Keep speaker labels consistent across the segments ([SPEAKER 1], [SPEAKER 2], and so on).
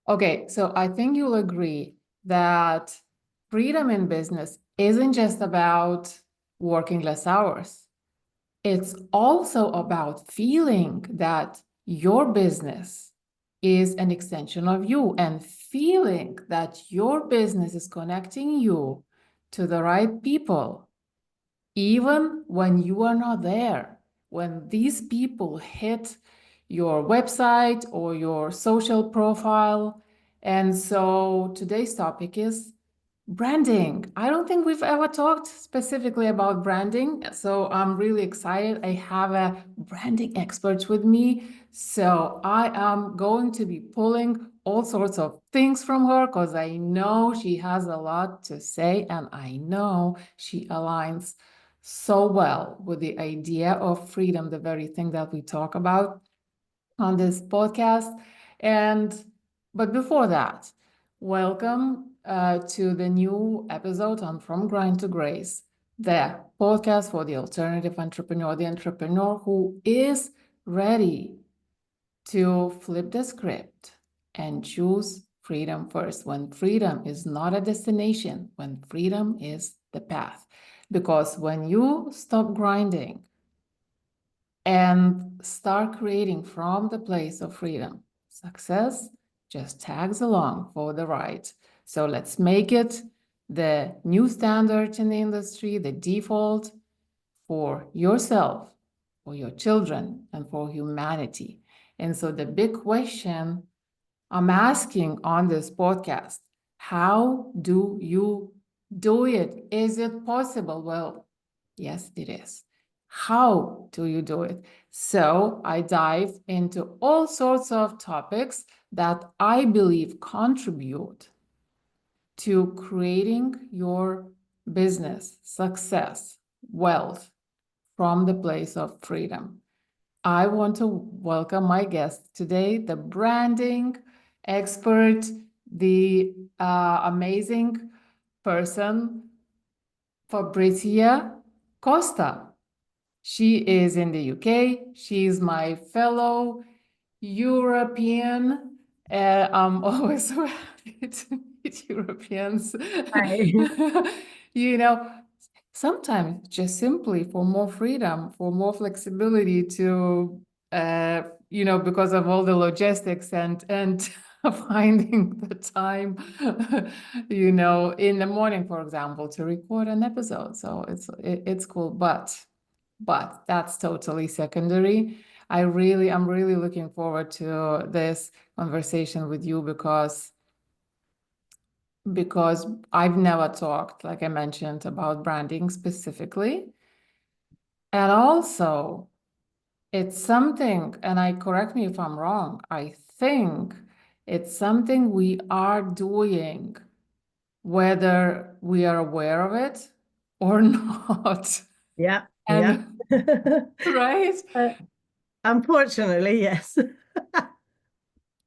[SPEAKER 1] Okay, so I think you'll agree that freedom in business isn't just about working less hours. It's also about feeling that your business is an extension of you and feeling that your business is connecting you to the right people, even when you are not there. When these people hit your website or your social profile. And so today's topic is branding. I don't think we've ever talked specifically about branding, so I'm really excited. I have a branding expert with me, so I am going to be pulling all sorts of things from her because I know she has a lot to say and I know she aligns so well with the idea of freedom, the very thing that we talk about on this podcast. And but before that, welcome to the new episode on From Grind to Grace, the podcast for the alternative entrepreneur, the entrepreneur who is ready to flip the script and choose freedom first. When freedom is not a destination, when freedom is the path. Because when you stop grinding and start creating from the place of freedom. Success just tags along for the ride. So let's make it the new standard in the industry, the default for yourself, for your children, and for humanity. And so the big question I'm asking on this podcast, how do you do it? Is it possible? Well, yes, it is. How do you do it? So I dive into all sorts of topics that I believe contribute to creating your business success, wealth from the place of freedom. I want to welcome my guest today, the branding expert, the amazing person, Fabrizia Costa. She is in the UK. She's my fellow European. I'm always so happy to meet Europeans.
[SPEAKER 2] Right.
[SPEAKER 1] You know, sometimes just simply for more freedom, for more flexibility to, because of all the logistics and finding the time, in the morning, for example, to record an episode. So it's cool, but that's totally secondary. I'm really looking forward to this conversation with you because I've never talked, like I mentioned, about branding specifically. And also, it's something, and I correct me if I'm wrong, I think it's something we are doing, whether we are aware of it or not.
[SPEAKER 2] Yeah, yeah.
[SPEAKER 1] And right?
[SPEAKER 2] Uh, Unfortunately, yes.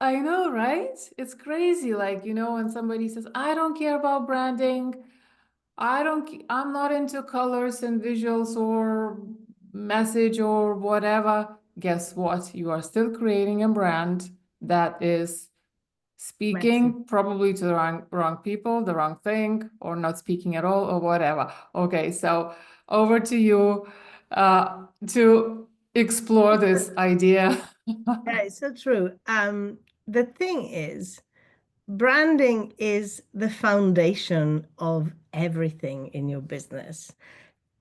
[SPEAKER 1] I know, right? It's crazy. Like, when somebody says, I don't care about branding, I'm not into colors and visuals or message or whatever. Guess what? You are still creating a brand that is
[SPEAKER 2] Messy.
[SPEAKER 1] speaking probably to the wrong people, the wrong thing, or not speaking at all, or whatever. Okay, so over to you to explore this idea.
[SPEAKER 2] Yeah, it's so true. The thing is, branding is the foundation of everything in your business.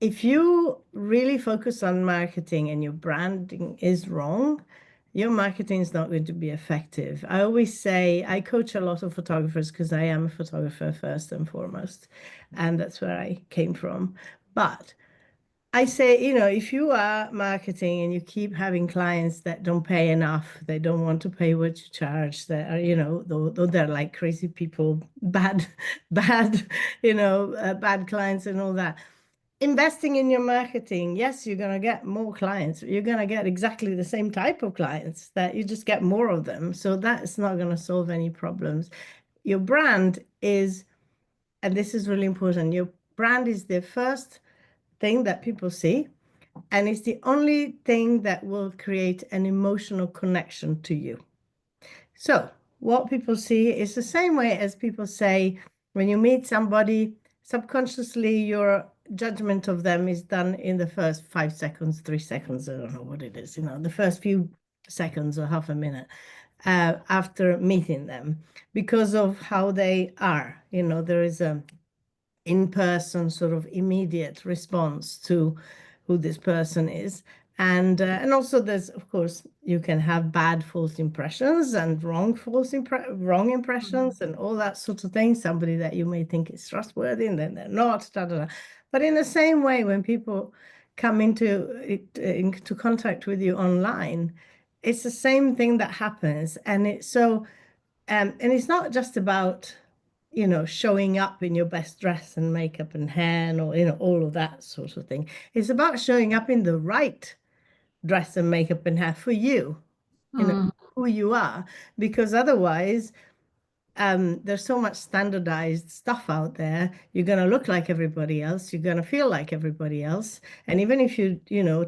[SPEAKER 2] If you really focus on marketing and your branding is wrong, your marketing is not going to be effective. I always say I coach a lot of photographers because I am a photographer first and foremost, and that's where I came from. But I say, if you are marketing and you keep having clients that don't pay enough, they don't want to pay what you charge, that are, though they're like crazy people, bad, bad, bad clients and all that. Investing in your marketing, yes, you're going to get more clients. You're going to get exactly the same type of clients that you just get more of them. So that's not going to solve any problems. Your brand is, and this is really important, your brand is the first thing that people see, and it's the only thing that will create an emotional connection to you. So what people see is the same way as people say when you meet somebody, subconsciously your judgment of them is done in the first 5 seconds, 3 seconds, I don't know what it is, the first few seconds or half a minute after meeting them because of how they are. There is a in-person sort of immediate response to who this person is. And also there's, of course, you can have bad false impressions and wrong impressions and all that sort of thing. Somebody that you may think is trustworthy and then they're not. Da, da, da. But in the same way, when people come into contact with you online, it's the same thing that happens. And it's not just about showing up in your best dress and makeup and hair and all of that sort of thing. It's about showing up in the right dress and makeup and hair for you, you know,
[SPEAKER 1] Mm,
[SPEAKER 2] who you are, because otherwise there's so much standardized stuff out there. You're going to look like everybody else. You're going to feel like everybody else. And even if you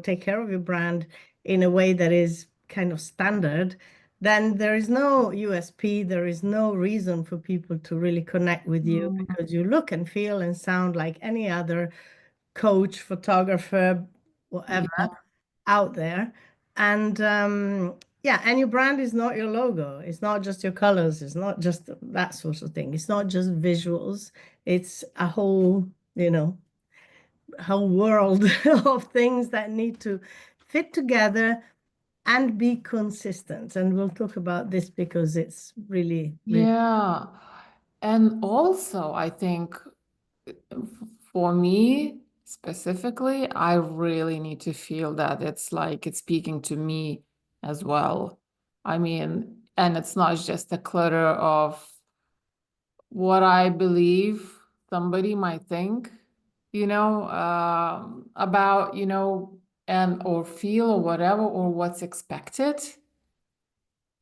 [SPEAKER 2] take care of your brand in a way that is kind of standard, then there is no USP. There is no reason for people to really connect with you
[SPEAKER 1] mm,
[SPEAKER 2] because you look and feel and sound like any other coach, photographer, whatever
[SPEAKER 1] yeah.
[SPEAKER 2] out there. And yeah, and your brand is not your logo. It's not just your colors. It's not just that sort of thing. It's not just visuals. It's a whole world of things that need to fit together and be consistent. And we'll talk about this because it's really, really,
[SPEAKER 1] Yeah. And also, I think for me specifically, I really need to feel that it's like it's speaking to me as well. I mean, and it's not just a clutter of what I believe somebody might think, about, and or feel or whatever, or what's expected,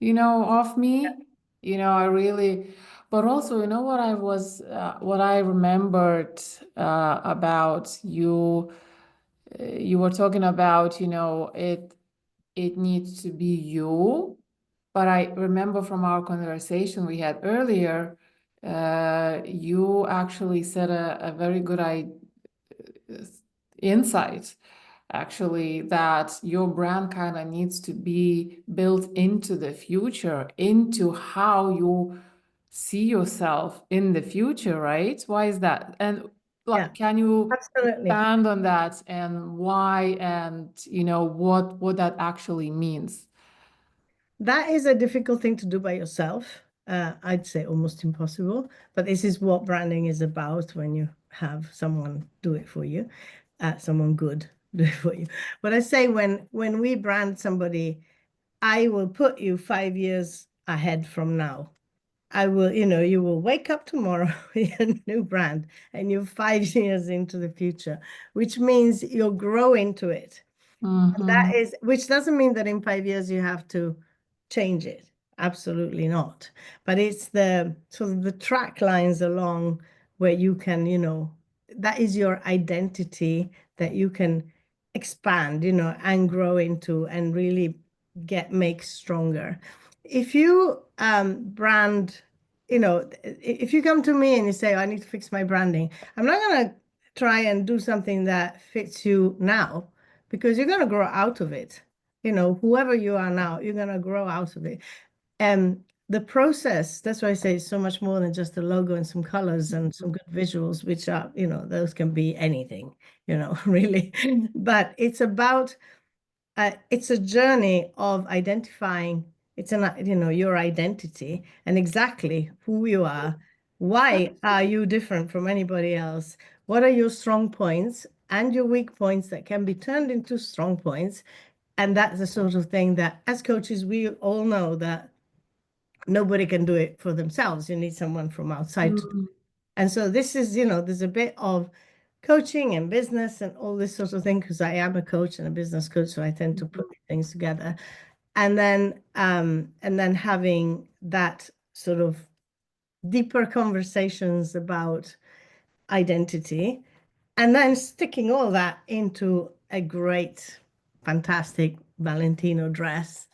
[SPEAKER 1] of me. I really, but also, what I remembered about you, you were talking about, it needs to be you. But I remember from our conversation we had earlier, you actually said a very good insight, actually, that your brand kind of needs to be built into the future, into how you see yourself in the future, right? Why is that? And
[SPEAKER 2] yeah,
[SPEAKER 1] like, can you
[SPEAKER 2] absolutely.
[SPEAKER 1] expand on that and why, and what that actually means?
[SPEAKER 2] That is a difficult thing to do by yourself. I'd say almost impossible, but this is what branding is about when you have someone do it for you, someone good do it for you. But I say when we brand somebody, I will put you 5 years ahead from now. I will, you will wake up tomorrow with a new brand and you're 5 years into the future, which means you'll grow into it.
[SPEAKER 1] Mm-hmm.
[SPEAKER 2] That is, which doesn't mean that in 5 years you have to change it. Absolutely not. But it's the sort of the track lines along where you can, that is your identity that you can expand, and grow into and really make stronger. If you brand, if you come to me and you say, "Oh, I need to fix my branding," I'm not going to try and do something that fits you now because you're going to grow out of it. Whoever you are now, you're going to grow out of it. And the process, that's why I say it's so much more than just a logo and some colors and some good visuals, which are, those can be anything, really. But it's a journey of identifying, your identity and exactly who you are. Why are you different from anybody else? What are your strong points and your weak points that can be turned into strong points? And that's the sort of thing that as coaches, we all know that nobody can do it for themselves. You need someone from outside to do
[SPEAKER 1] Mm-hmm.
[SPEAKER 2] it. And so this is, there's a bit of coaching and business and all this sort of thing because I am a coach and a business coach, so I tend to put things together. And then having that sort of deeper conversations about identity and then sticking all that into a great, fantastic Valentino dress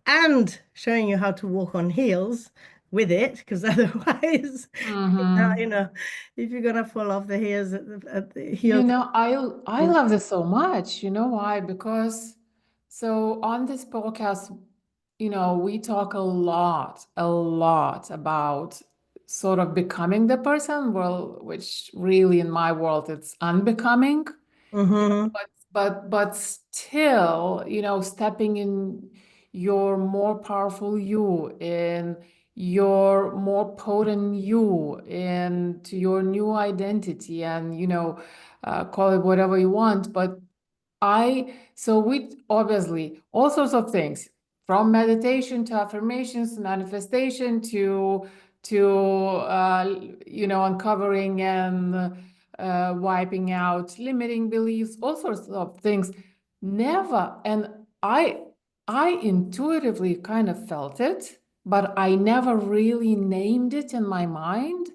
[SPEAKER 2] and showing you how to walk on heels with it, because otherwise, you
[SPEAKER 1] Mm-hmm.
[SPEAKER 2] know, if you're gonna fall off the heels at the
[SPEAKER 1] You
[SPEAKER 2] heels.
[SPEAKER 1] know, I love this so much. You know why? Because so on this podcast, we talk a lot about sort of becoming the person, well, which really in my world it's unbecoming.
[SPEAKER 2] Mm-hmm.
[SPEAKER 1] But still, stepping in your more powerful you, in your more potent you, into your new identity, and call it whatever you want. But so we obviously all sorts of things from meditation to affirmations to manifestation to uncovering and wiping out limiting beliefs, all sorts of things. Never, and I intuitively kind of felt it, but I never really named it in my mind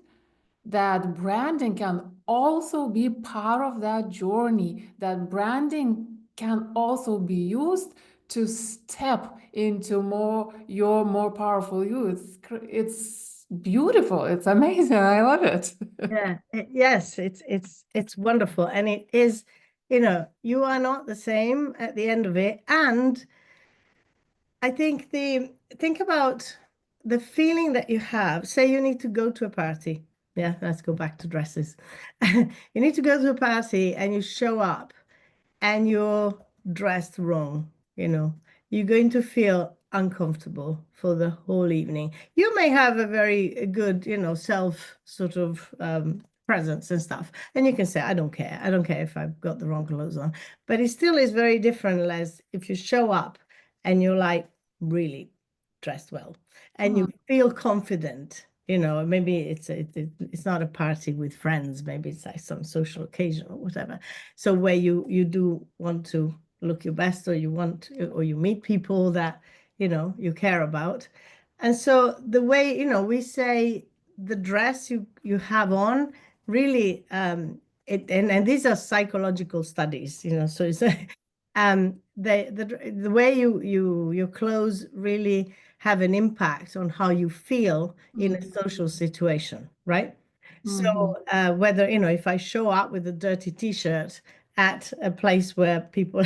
[SPEAKER 1] that branding can also be part of that journey, that branding can also be used to step into your more powerful you. It's beautiful. It's amazing. I love it.
[SPEAKER 2] Yeah, yes, it's wonderful. And it is, you are not the same at the end of it. And I think think about the feeling that you have. Say you need to go to a party. Yeah, let's go back to dresses. You need to go to a party and you show up and you're dressed wrong, you're going to feel uncomfortable for the whole evening. You may have a very good, self sort of presence and stuff. And you can say, I don't care. I don't care if I've got the wrong clothes on. But it still is very different as if you show up and you're like really dressed well and you
[SPEAKER 1] Mm,
[SPEAKER 2] feel confident. Maybe it's not a party with friends, maybe it's like some social occasion or whatever. So where you do want to look your best, or you meet people that you care about. And so the way, we say the dress you have on really and these are psychological studies, so it's the way your clothes really have an impact on how you feel in a
[SPEAKER 1] mm,
[SPEAKER 2] social situation, right? So
[SPEAKER 1] mhm.
[SPEAKER 2] whether, if I show up with a dirty t-shirt at a place where people,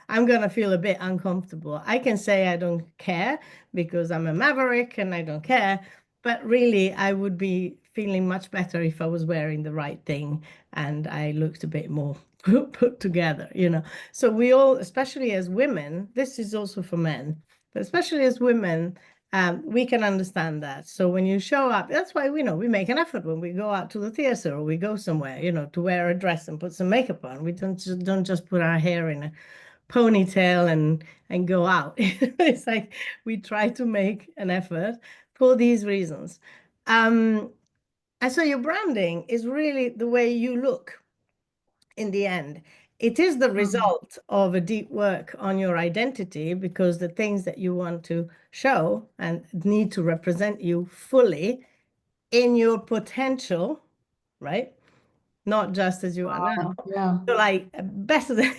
[SPEAKER 2] I'm going to feel a bit uncomfortable. I can say I don't care because I'm a maverick and I don't care, but really I would be feeling much better if I was wearing the right thing and I looked a bit more put together. So we all, especially as women, this is also for men, but especially as women, we can understand that. So when you show up, that's why we know we make an effort when we go out to the theater or we go somewhere, to wear a dress and put some makeup on. We don't just put our hair in a ponytail and go out. It's like we try to make an effort for these reasons. And so your branding is really the way you look in the end. It is the
[SPEAKER 1] Mm.
[SPEAKER 2] result of a deep work on your identity, because the things that you want to show and need to represent you fully in your potential, right? Not just as you are now.
[SPEAKER 1] Yeah.
[SPEAKER 2] So like better than,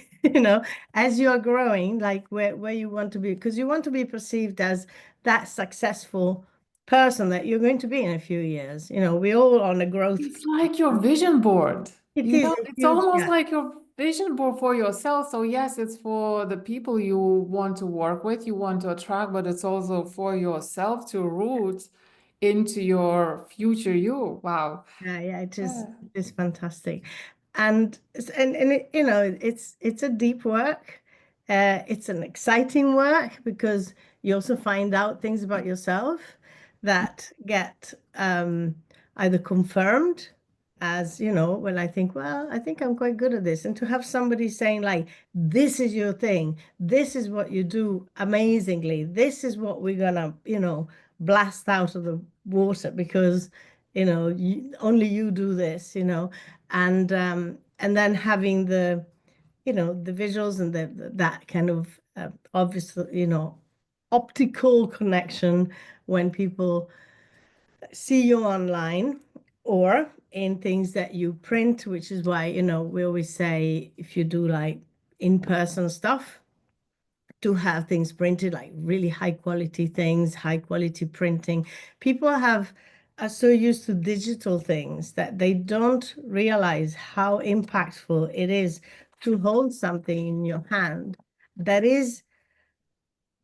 [SPEAKER 2] as you are growing, like where you want to be, because you want to be perceived as that successful person that you're going to be in a few years. We all on a growth.
[SPEAKER 1] It's like your vision board.
[SPEAKER 2] It is a
[SPEAKER 1] It's
[SPEAKER 2] huge,
[SPEAKER 1] almost
[SPEAKER 2] yeah.
[SPEAKER 1] like your vision board for yourself. So yes, it's for the people you want to work with, you want to attract, but it's also for yourself to root into your future you. Wow.
[SPEAKER 2] Yeah, yeah,
[SPEAKER 1] Yeah.
[SPEAKER 2] it is fantastic. And it, it's a deep work. It's an exciting work because you also find out things about yourself that get either confirmed as, when I think, well, I think I'm quite good at this. And to have somebody saying like, this is your thing, this is what you do amazingly, this is what we're gonna, blast out of the water because only you do this, and then having the visuals and that kind of obviously, optical connection when people see you online or in things that you print, which is why, we always say if you do like in-person stuff, to have things printed, like really high quality things, high quality printing. People are so used to digital things that they don't realize how impactful it is to hold something in your hand that is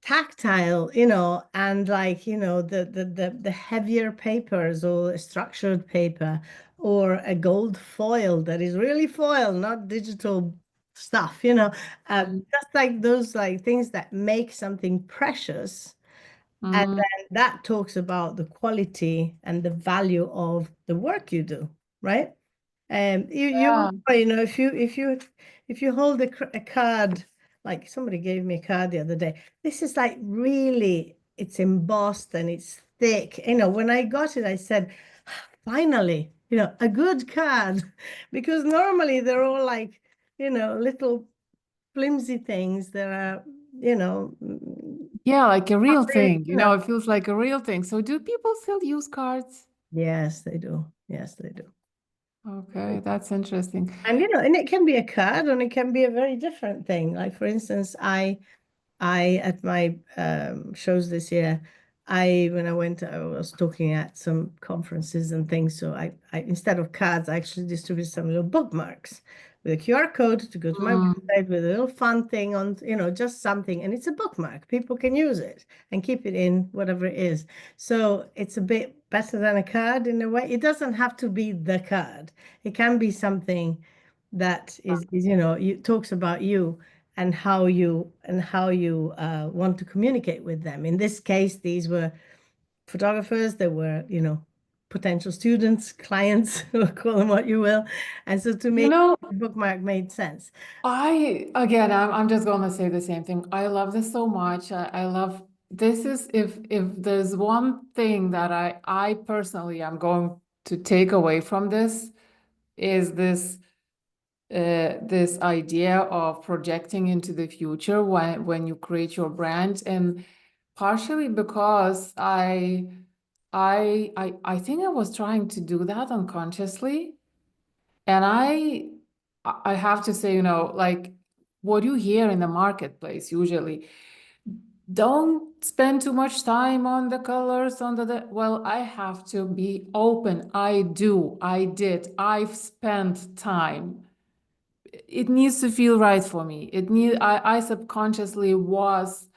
[SPEAKER 2] tactile, and like, the heavier papers or structured paper or a gold foil that is really foil, not digital stuff,
[SPEAKER 1] Mm.
[SPEAKER 2] just like those like things that make something precious. And
[SPEAKER 1] Mm.
[SPEAKER 2] then that talks about the quality and the value of the work you do, right?
[SPEAKER 1] Yeah.
[SPEAKER 2] If you hold a card, like somebody gave me a card the other day. This is like really, it's embossed and it's thick. When I got it, I said, finally, a good card, because normally they're all like, little flimsy things that are,
[SPEAKER 1] Yeah, like a
[SPEAKER 2] not
[SPEAKER 1] real
[SPEAKER 2] really,
[SPEAKER 1] thing, it feels like a real thing. So do people still use cards?
[SPEAKER 2] Yes, they do. Yes, they do.
[SPEAKER 1] Okay, that's interesting.
[SPEAKER 2] And and it can be a card and it can be a very different thing. Like for instance, I at my shows this year, when I went, I was talking at some conferences and things. So I instead of cards, I actually distributed some little bookmarks with a QR code to go to my
[SPEAKER 1] Mm.
[SPEAKER 2] website with a little fun thing on, just something, and it's a bookmark. People can use it and keep it in whatever it is. So it's a bit better than a card in a way. It doesn't have to be the card. It can be something that is you talks about you and how you want to communicate with them. In this case, these were photographers. They were, potential students, clients, call them what you will. And so to
[SPEAKER 1] You
[SPEAKER 2] me,
[SPEAKER 1] know,
[SPEAKER 2] the bookmark made sense.
[SPEAKER 1] I'm just gonna say the same thing. I love this so much. I love this is if there's one thing that I personally am going to take away from this is this idea of projecting into the future when you create your brand, and partially because I think I was trying to do that unconsciously. And I have to say, like what you hear in the marketplace usually, don't spend too much time on the colors, well, I have to be open. I've spent time. It needs to feel right for me. I subconsciously was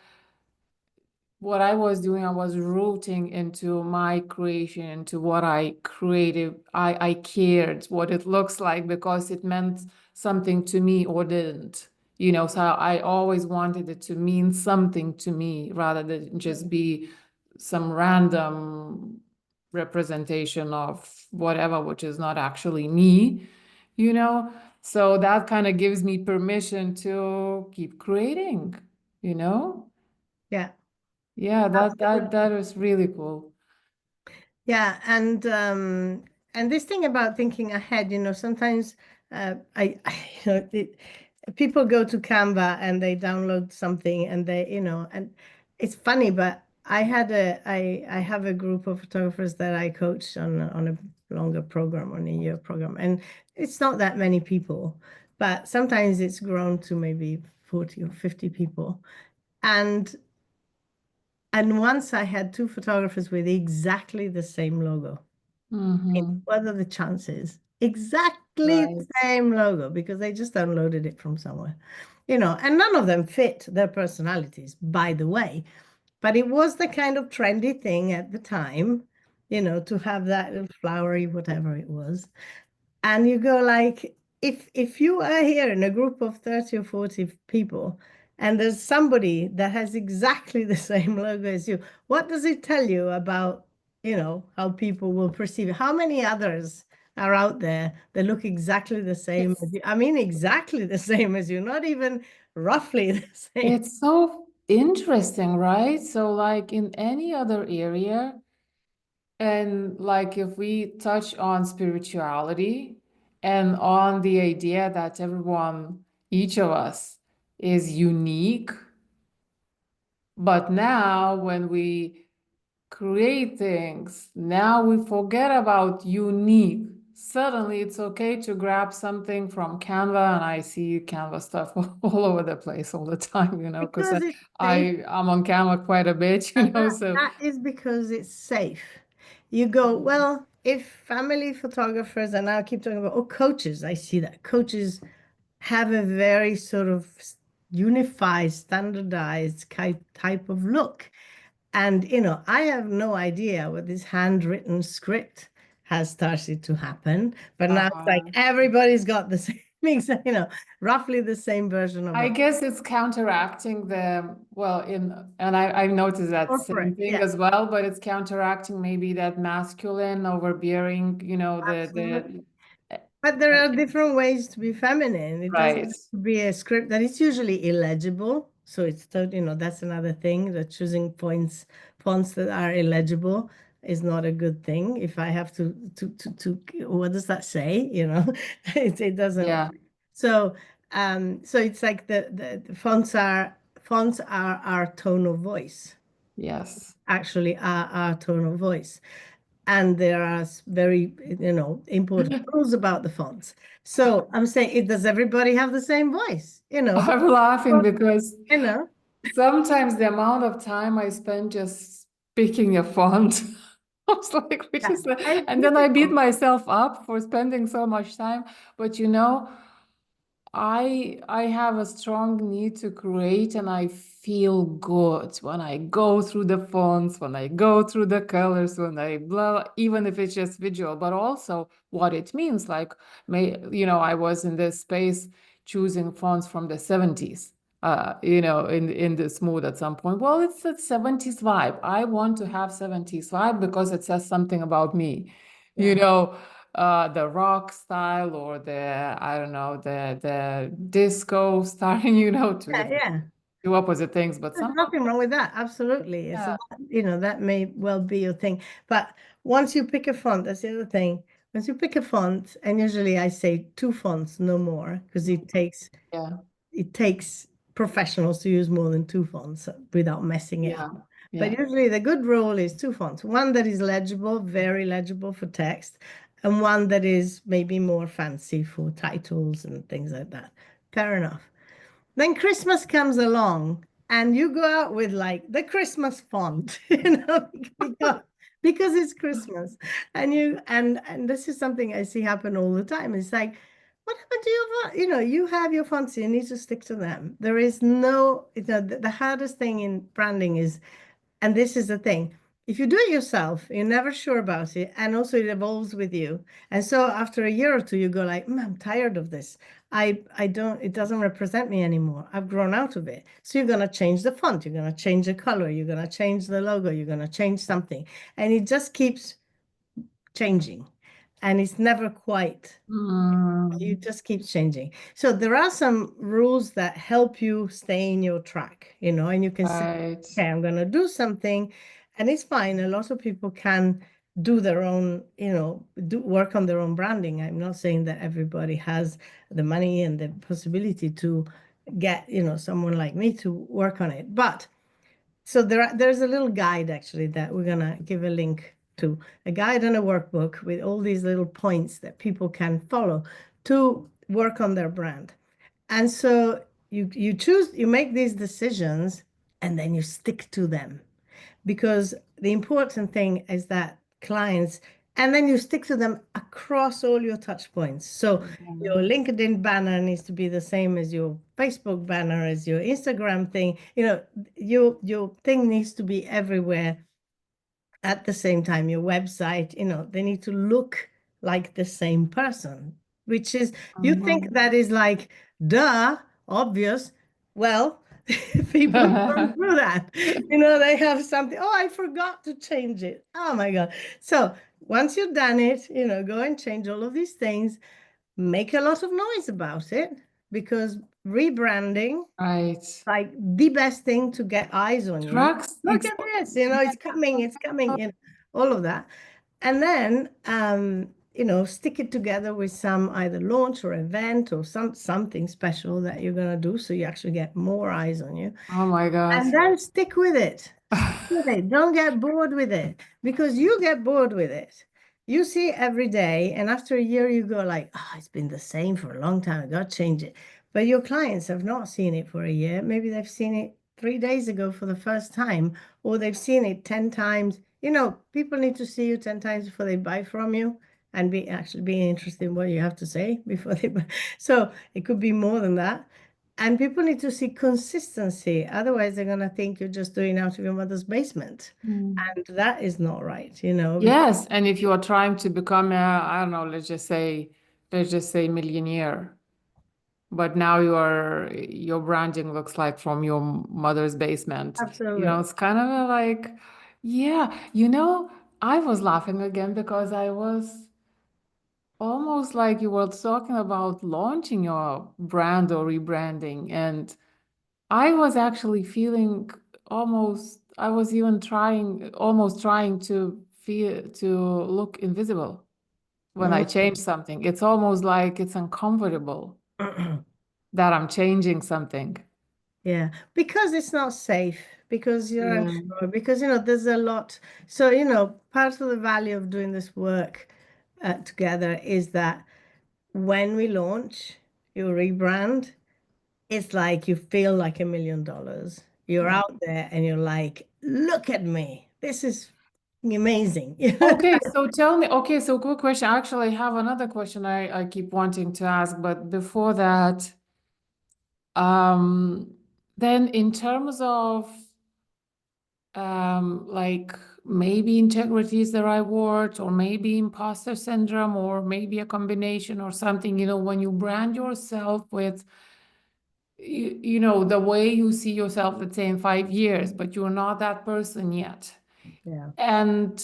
[SPEAKER 1] what I was doing, I was rooting into my creation, into what I created. I cared what it looks like because it meant something to me or didn't. So I always wanted it to mean something to me rather than just be some random representation of whatever, which is not actually me, you know? So that kind of gives me permission to keep creating, you know?
[SPEAKER 2] Yeah.
[SPEAKER 1] Yeah, that was really cool.
[SPEAKER 2] Yeah, and this thing about thinking ahead, sometimes people go to Canva and they download something and and it's funny, but I have a group of photographers that I coach on a longer program, on a year program, and it's not that many people, but sometimes it's grown to maybe 40 or 50 people. And once I had two photographers with exactly the same logo.
[SPEAKER 1] Mm-hmm.
[SPEAKER 2] What are the chances? Exactly the
[SPEAKER 1] Right.
[SPEAKER 2] same logo because they just downloaded it from somewhere, and none of them fit their personalities, by the way. But it was the kind of trendy thing at the time, to have that little flowery, whatever it was. And you go like, if you are here in a group of 30 or 40 people and there's somebody that has exactly the same logo as you, what does it tell you about, how people will perceive it? How many others are out there that look exactly the same
[SPEAKER 1] It's
[SPEAKER 2] as you? I mean, exactly the same as you, not even roughly the same.
[SPEAKER 1] it's so interesting, right? So like in any other area, and like if we touch on spirituality and on the idea that everyone, each of us is unique, but now when we create things, now we forget about unique. suddenly it's okay to grab something from Canva, and I see Canva stuff all over the place all the time, because
[SPEAKER 2] Because it's safe.
[SPEAKER 1] I'm on Canva quite a bit,
[SPEAKER 2] And
[SPEAKER 1] so
[SPEAKER 2] that is because it's safe. You go, well, if family photographers, and I keep talking about, oh, coaches, I see that coaches have a very sort of unified, standardized type of look. And, I have no idea what this handwritten script has started to happen. But now it's like
[SPEAKER 1] uh,
[SPEAKER 2] everybody's got the same, roughly the same version of
[SPEAKER 1] I
[SPEAKER 2] a
[SPEAKER 1] guess it's counteracting and I've noticed that same
[SPEAKER 2] corporate.
[SPEAKER 1] thing
[SPEAKER 2] Yeah,
[SPEAKER 1] as well, but it's counteracting maybe that masculine overbearing,
[SPEAKER 2] absolutely.
[SPEAKER 1] the
[SPEAKER 2] But there are different ways to be feminine. It doesn't
[SPEAKER 1] right.
[SPEAKER 2] have to be a script that is usually illegible. So that's another thing, that choosing fonts that are illegible is not a good thing. If I have to what does that say? It doesn't
[SPEAKER 1] Yeah,
[SPEAKER 2] work. So it's like the fonts are our tone of voice,
[SPEAKER 1] yes.
[SPEAKER 2] actually our tone of voice. And there are very, important rules about the fonts. So I'm saying, does everybody have the same voice?
[SPEAKER 1] I'm laughing because
[SPEAKER 2] You know,
[SPEAKER 1] sometimes the amount of time I spend just picking a font, I was like, which
[SPEAKER 2] yeah,
[SPEAKER 1] is
[SPEAKER 2] and it's
[SPEAKER 1] and then I beat
[SPEAKER 2] difficult.
[SPEAKER 1] myself up for spending so much time. But I have a strong need to create, and I feel good when I go through the fonts, when I go through the colors, when I blah, even if it's just visual, but also what it means. Like, I was in this space choosing fonts from the 70s. In this mood at some point. Well, it's a 70s vibe. I want to have 70s vibe because it says something about me. You
[SPEAKER 2] Yeah,
[SPEAKER 1] know, the rock style, or I don't know, the disco style, two
[SPEAKER 2] yeah,
[SPEAKER 1] different,
[SPEAKER 2] yeah.
[SPEAKER 1] two opposite things, but
[SPEAKER 2] There's
[SPEAKER 1] somehow,
[SPEAKER 2] nothing wrong with that. Absolutely. So
[SPEAKER 1] yeah,
[SPEAKER 2] that may well be your thing. But once you pick a font, that's the other thing. Once you pick a font, and usually I say two fonts, no more, because
[SPEAKER 1] yeah,
[SPEAKER 2] it takes professionals to use more than two fonts without messing it
[SPEAKER 1] yeah,
[SPEAKER 2] up. But
[SPEAKER 1] yeah.
[SPEAKER 2] usually the good rule is two fonts, one that is legible, very legible for text, and one that is maybe more fancy for titles and things like that. Fair enough. Then Christmas comes along and you go out with like the Christmas font, because it's Christmas. And this is something I see happen all the time. It's like, what happened to your font? You have your fonts, you need to stick to them. There is no, the hardest thing in branding is, and this is the thing, if you do it yourself, you're never sure about it. And also it evolves with you. And so after a year or two, you go like, I'm tired of this. I don't, it doesn't represent me anymore. I've grown out of it. So you're going to change the font, you're going to change the color, you're going to change the logo, you're going to change something. And it just keeps changing. And it's never quite, you
[SPEAKER 1] Mm,
[SPEAKER 2] just keep changing. So there are some rules that help you stay in your track, and you can say,
[SPEAKER 1] right.
[SPEAKER 2] okay, I'm going to do something, and it's fine. A lot of people can do their own, do work on their own branding. I'm not saying that everybody has the money and the possibility to get, someone like me to work on it. But so there's a little guide actually that we're gonna give a link to, a guide and a workbook with all these little points that people can follow to work on their brand. And so you make these decisions and then you stick to them, because the important thing is that clients, and then you stick to them across all your touch points. So your
[SPEAKER 1] Mhm.
[SPEAKER 2] LinkedIn banner needs to be the same as your Facebook banner, as your Instagram thing. Your thing needs to be everywhere at the same time. Your website, they need to look like the same person, which is, you think
[SPEAKER 1] Mhm.
[SPEAKER 2] that is like, duh, obvious. Well, people don't do that. They have something, oh, I forgot to change it. Oh my God. So once you've done it, go and change all of these things, make a lot of noise about it, because rebranding,
[SPEAKER 1] Right.
[SPEAKER 2] like the best thing to get eyes on you.
[SPEAKER 1] Trucks,
[SPEAKER 2] Look at this, it's coming, all of that. And then, stick it together with some either launch or event or something special that you're going to do. So you actually get more eyes on you.
[SPEAKER 1] oh my God.
[SPEAKER 2] And then stick with it. Stick with it. Don't get bored with it, because you get bored with it. you see it every day, and after a year, you go like, oh, it's been the same for a long time. I got to change it. But your clients have not seen it for a year. Maybe they've seen it 3 days ago for the first time, or they've seen it 10 times. You know, people need to see you 10 times before they buy from you and be actually being interested in what you have to say before they buy. So it could be more than that. And people need to see consistency. Otherwise, they're going to think you're just doing out of your mother's basement.
[SPEAKER 1] Mm.
[SPEAKER 2] And that is not right, you know, because
[SPEAKER 1] Yes, and if you are trying to become a, I don't know, let's just say millionaire, but now your branding looks like from your mother's basement. You know,
[SPEAKER 2] absolutely.
[SPEAKER 1] it's kind of like, yeah, I was laughing again because I was almost like you were talking about launching your brand or rebranding, and I was actually feeling I was even almost trying to look invisible when I
[SPEAKER 2] Mm.
[SPEAKER 1] change something. It's almost like it's uncomfortable that I'm changing something.
[SPEAKER 2] Yeah, because it's not safe, because you're
[SPEAKER 1] Mm.
[SPEAKER 2] unsure, because you know there's a lot. So, you know, part of the value of doing this work together is that when we launch your rebrand, it's like you feel like $1 million. You're
[SPEAKER 1] Yeah.
[SPEAKER 2] out there and you're like, look at me. This is amazing.
[SPEAKER 1] Okay, so tell me, okay, so quick question. Actually, I have another question I keep wanting to ask, but before that, um, then in terms of like maybe integrity is the right word, or maybe imposter syndrome, or maybe a combination or something, when you brand yourself with, the way you see yourself, let's say in 5 years, but you're not that person yet.
[SPEAKER 2] Yeah.
[SPEAKER 1] And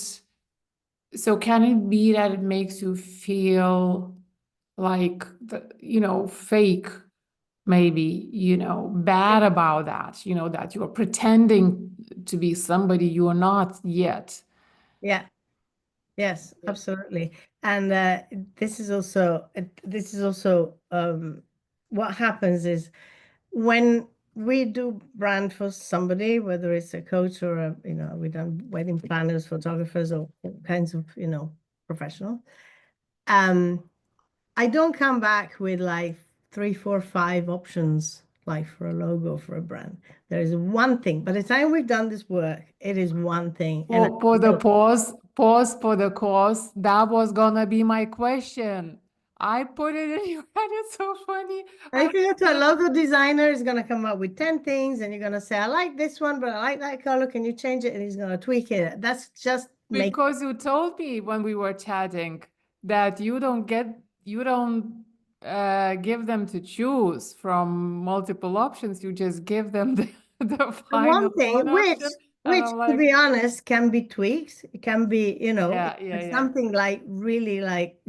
[SPEAKER 1] so can it be that it makes you feel like, fake, maybe, bad about that, that you're pretending to be somebody you're not yet?
[SPEAKER 2] Yeah. Yes, absolutely. And this is also what happens is when we do brand for somebody, whether it's a coach or we done wedding planners, photographers, or all kinds of, professional. Um, I don't come back with like three, four, five options like for a logo for a brand. There is one thing. By the time we've done this work, it is one thing. And
[SPEAKER 1] For the pause for the cause, that was gonna be my question. I put it in your head. It's so funny. I
[SPEAKER 2] if you go to a
[SPEAKER 1] did
[SPEAKER 2] logo designer, he's going to come up with 10 things and you're going to say, I like this one, but I like that color. Can you change it? And he's going to tweak it. That's just make
[SPEAKER 1] because you told me when we were chatting that you don't give them to choose from multiple options. You just give them the
[SPEAKER 2] the
[SPEAKER 1] final
[SPEAKER 2] one
[SPEAKER 1] one
[SPEAKER 2] thing, which,
[SPEAKER 1] option. And
[SPEAKER 2] which
[SPEAKER 1] I'm
[SPEAKER 2] to
[SPEAKER 1] like,
[SPEAKER 2] be honest, can be tweaked. It can be,
[SPEAKER 1] yeah, yeah, yeah.
[SPEAKER 2] something like really like,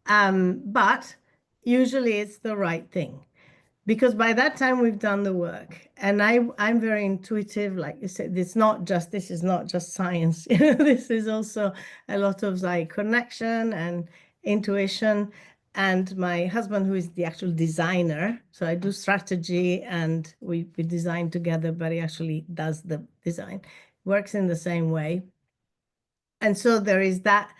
[SPEAKER 2] but usually it's the right thing. Because by that time we've done the work, and I'm very intuitive, like you said. This is not just science. This is also a lot of like connection and intuition. And my husband, who is the actual designer, so I do strategy and we design together, but he actually does the design, works in the same way. And so there is that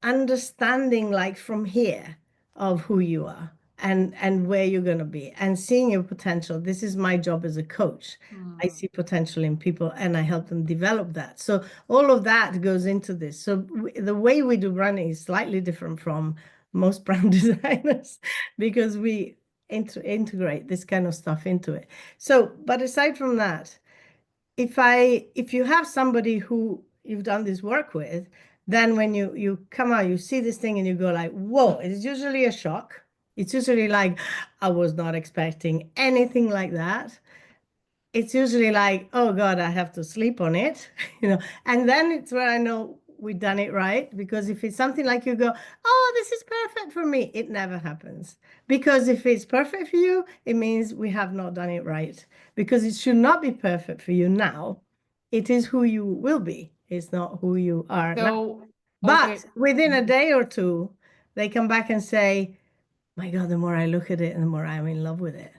[SPEAKER 2] understanding, like from here, of who you are and where you're going to be and seeing your potential. This is my job as a coach. I
[SPEAKER 1] Hmm.
[SPEAKER 2] see potential in people and I help them develop that. So all of that goes into this. So the way we do branding is slightly different from most brand designers because we integrate this kind of stuff into it. So, but aside from that, if you have somebody who you've done this work with, then when you come out, you see this thing and you go like, whoa, it's usually a shock. It's usually like, I was not expecting anything like that. It's usually like, oh God, I have to sleep on it, and then it's where I know we've done it right. Because if it's something like you go, oh, this is perfect for me, it never happens. Because if it's perfect for you, it means we have not done it right. Because it should not be perfect for you now. It is who you will be. It's not who you are now.
[SPEAKER 1] So,
[SPEAKER 2] But
[SPEAKER 1] okay.
[SPEAKER 2] within a day or two, they come back and say, my God, the more I look at it and the more I'm in love with it.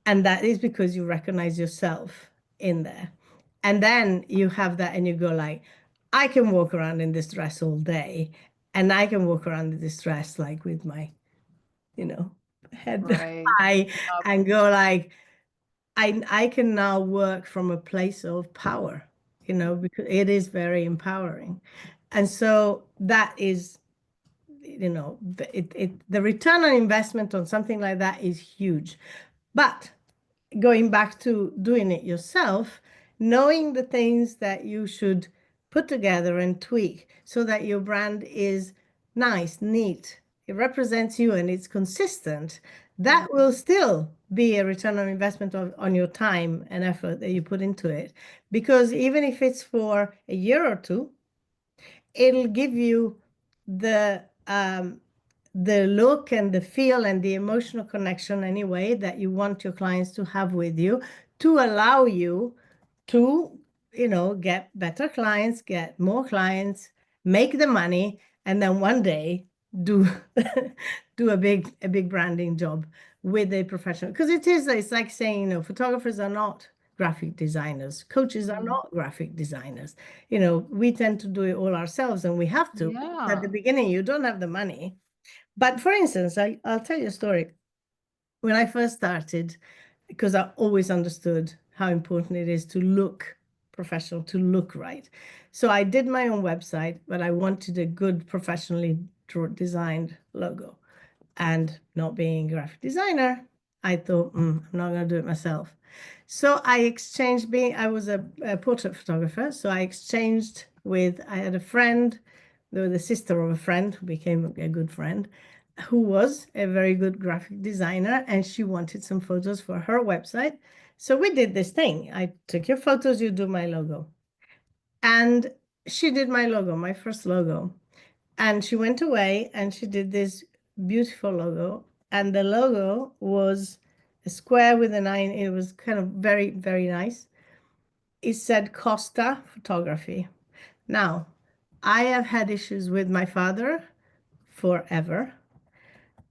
[SPEAKER 2] And that is because you recognize yourself in there. And then you have that and you go like, I can walk around in this dress all day, and I can walk around in this dress like with my, you know, head
[SPEAKER 1] Right.
[SPEAKER 2] high
[SPEAKER 1] Yep.
[SPEAKER 2] and go like, I can now work from a place of power, because it is very empowering. And so that is, the return on investment on something like that is huge. But going back to doing it yourself, knowing the things that you should put together and tweak so that your brand is nice, neat, it represents you and it's consistent, that will still be a return on investment on your time and effort that you put into it. Because even if it's for a year or two, it'll give you the the look and the feel and the emotional connection anyway that you want your clients to have with you, to allow you to, get better clients, get more clients, make the money, and then one day do do a big branding job with a professional. Because it's like saying, photographers are not graphic designers, coaches are
[SPEAKER 1] Mm.
[SPEAKER 2] not graphic designers. We tend to do it all ourselves, and we have to. At the
[SPEAKER 1] Yeah.
[SPEAKER 2] beginning, you don't have the money. But for instance, I'll tell you a story. When I first started, because I always understood how important it is to look professional, to look right. So I did my own website, but I wanted a good professionally designed logo. And not being a graphic designer, I thought, I'm not going to do it myself. So I exchanged, I was a portrait photographer. So I exchanged I had a friend, the sister of a friend who became a good friend, who was a very good graphic designer, and she wanted some photos for her website. So we did this thing. I took your photos, you do my logo. And she did my logo, my first logo. And she went away and she did this beautiful logo. And the logo was a square with a 9. It was kind of very, very nice. It said Costa Photography. Now, I have had issues with my father forever.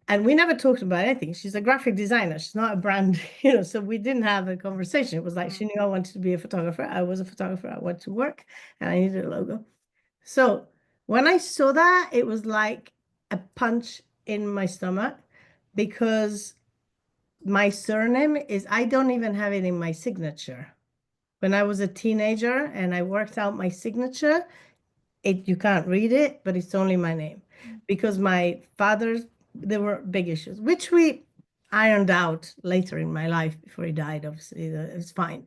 [SPEAKER 2] And we never talked about anything. She's a graphic designer. She's not a brand, so we didn't have a conversation. It was like she knew I wanted to be a photographer. I was a photographer. I wanted to work and I needed a logo. So when I saw that, it was like a punch in my stomach, because my surname I don't even have it in my signature. When I was a teenager and I worked out my signature, you can't read it, but it's only my name, because my father's, there were big issues, which we ironed out later in my life before he died. Obviously, it's fine.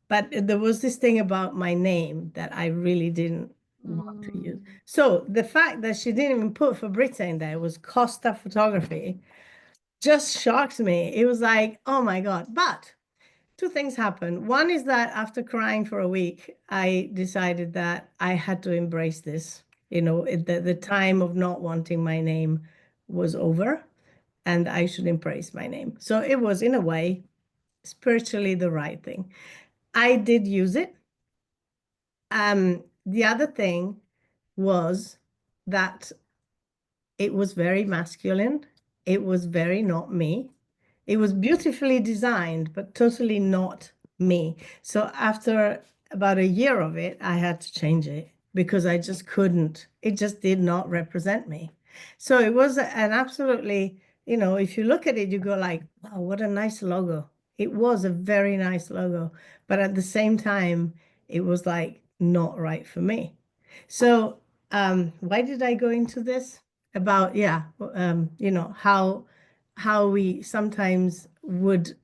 [SPEAKER 2] But there was this thing about my name that I really didn't want to use.
[SPEAKER 1] Mm.
[SPEAKER 2] So the fact that she didn't even put Fabrizia in there, it was Costa Photography, just shocked me. It was like, oh my God. But two things happened. One is that after crying for a week, I decided that I had to embrace this. The time of not wanting my name was over, and I should embrace my name. So it was, in a way, spiritually the right thing. I did use it. The other thing was that it was very masculine. It was very not me. It was beautifully designed, but totally not me. So after about a year of it, I had to change it because I just couldn't. It just did not represent me. So it was an absolutely, if you look at it, you go like, wow, what a nice logo. It was a very nice logo, but at the same time, it was like not right for me. So why did I go into this? About, yeah, how we sometimes would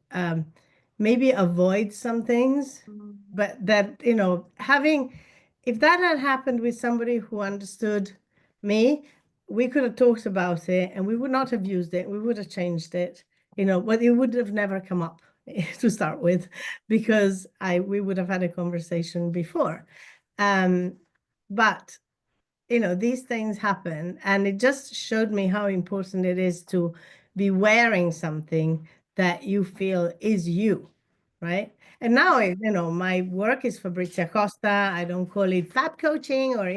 [SPEAKER 2] maybe avoid some things,
[SPEAKER 1] Mm.
[SPEAKER 2] but that, if that had happened with somebody who understood me, we could have talked about it and we would not have used it. We would have changed it, but it would have never come up to start with, because we would have had a conversation before. But these things happen, and it just showed me how important it is to be wearing something that you feel is you, right? And now, my work is Fabrizia Costa. I don't call it Fab coaching, or,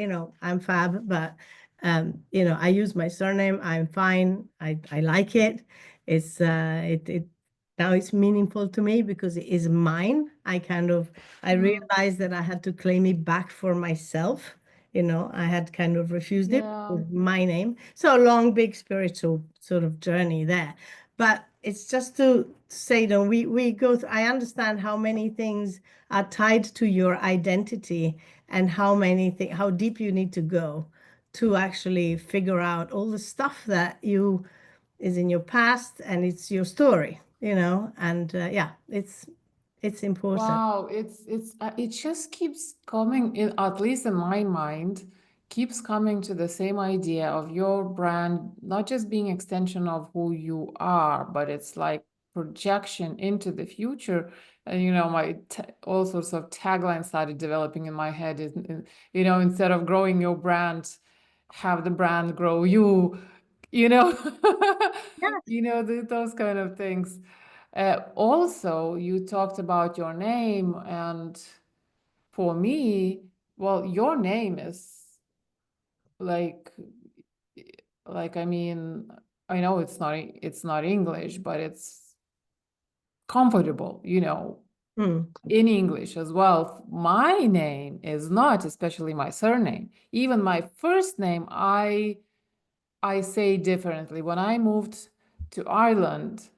[SPEAKER 2] I'm Fab, but, I use my surname. I'm fine. I like it. It's, now it's meaningful to me because it is mine. I
[SPEAKER 1] Mm.
[SPEAKER 2] realized that I had to claim it back for myself. I had kind of refused it
[SPEAKER 1] Yeah.
[SPEAKER 2] with my name. So a long, big spiritual sort of journey there. But it's just to say, we go through, I understand how many things are tied to your identity and how deep you need to go to actually figure out all the stuff that you is in your past and it's your story, and yeah, it's important.
[SPEAKER 1] Wow, it just keeps coming in, at least in my mind, keeps coming to the same idea of your brand not just being extension of who you are, but it's like projection into the future. And my all sorts of taglines started developing in my head. Instead of growing your brand, have the brand grow you. You know,
[SPEAKER 2] Yeah.
[SPEAKER 1] those kind of things. Also, you talked about your name, and for me, well, your name is like, I mean, I know it's not English, but it's comfortable,
[SPEAKER 2] Mm.
[SPEAKER 1] in English as well. My name is not, especially my surname. Even my first name, I say differently. When I moved to Ireland,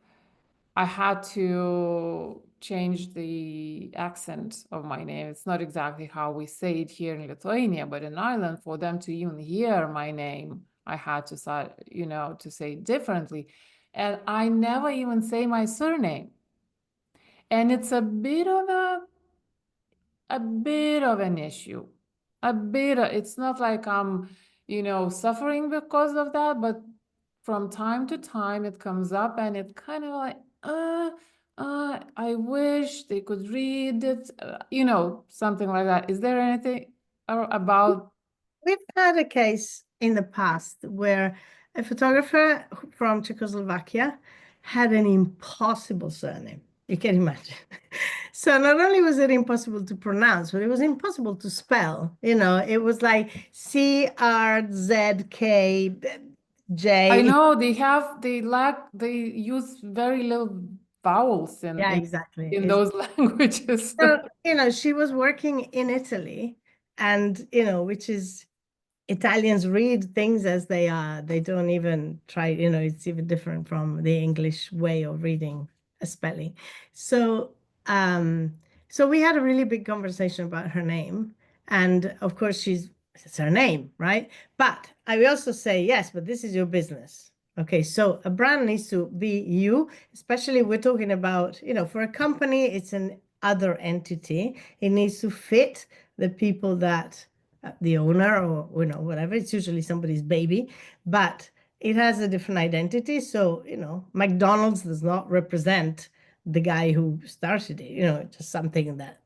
[SPEAKER 1] I had to change the accent of my name. It's not exactly how we say it here in Lithuania, but in Ireland, for them to even hear my name, I had to start, to say it differently. And I never even say my surname. And it's a bit of an issue. It's not like I'm, suffering because of that, but from time to time it comes up and it kind of like, I wish they could read it, something like that. Is there anything about?
[SPEAKER 2] We've had a case in the past where a photographer from Czechoslovakia had an impossible surname. You can imagine. So not only was it impossible to pronounce, but it was impossible to spell. It was like
[SPEAKER 1] I
[SPEAKER 2] CRZKJ.
[SPEAKER 1] know they use very little vowels in
[SPEAKER 2] Yeah,
[SPEAKER 1] in,
[SPEAKER 2] exactly.
[SPEAKER 1] in those languages.
[SPEAKER 2] So, she was working in Italy and, which is Italians read things as they are. They don't even try, it's even different from the English way of reading a spelling. So, um, so we had a really big conversation about her name. And of course, it's her name, right? But I will also say, yes, but this is your business. Okay, so a brand needs to be you, especially we're talking about, for a company, it's an other entity. It needs to fit the people that the owner or whatever. It's usually somebody's baby, but it has a different identity. So McDonald's does not represent the guy who started it. It's just something that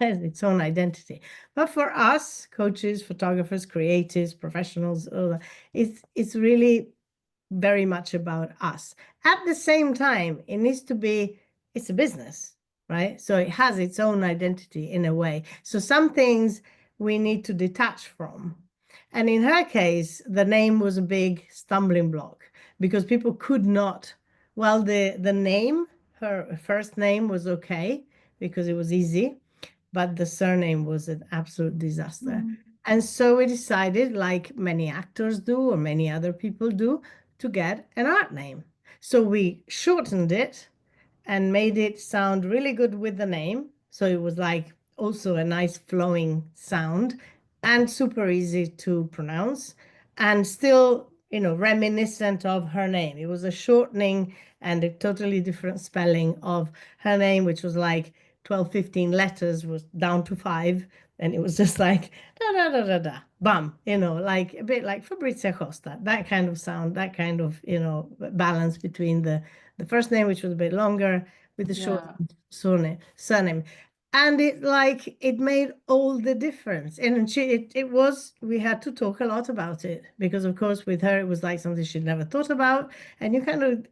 [SPEAKER 2] has its own identity. But for us, coaches, photographers, creatives, professionals, it's really very much about us. At the same time, it's a business, right? So it has its own identity in a way. So some things we need to detach from. And in her case, the name was a big stumbling block because people could not, well, the name, her first name was okay because it was easy, but the surname was an absolute disaster.
[SPEAKER 1] Mm.
[SPEAKER 2] And so we decided, like many actors do or many other people do, to get an art name. So we shortened it and made it sound really good with the name. So it was like also a nice flowing sound and super easy to pronounce and still, reminiscent of her name. It was a shortening and a totally different spelling of her name, which was like 12, 15 letters was down to 5. And it was just like da da da da da, bam, like a bit like Fabrizia Costa, that kind of sound, that kind of, balance between the first name, which was a bit longer, with the short
[SPEAKER 1] Yeah.
[SPEAKER 2] surname. And it made all the difference. And we had to talk a lot about it because, of course, with her, it was like something she'd never thought about. And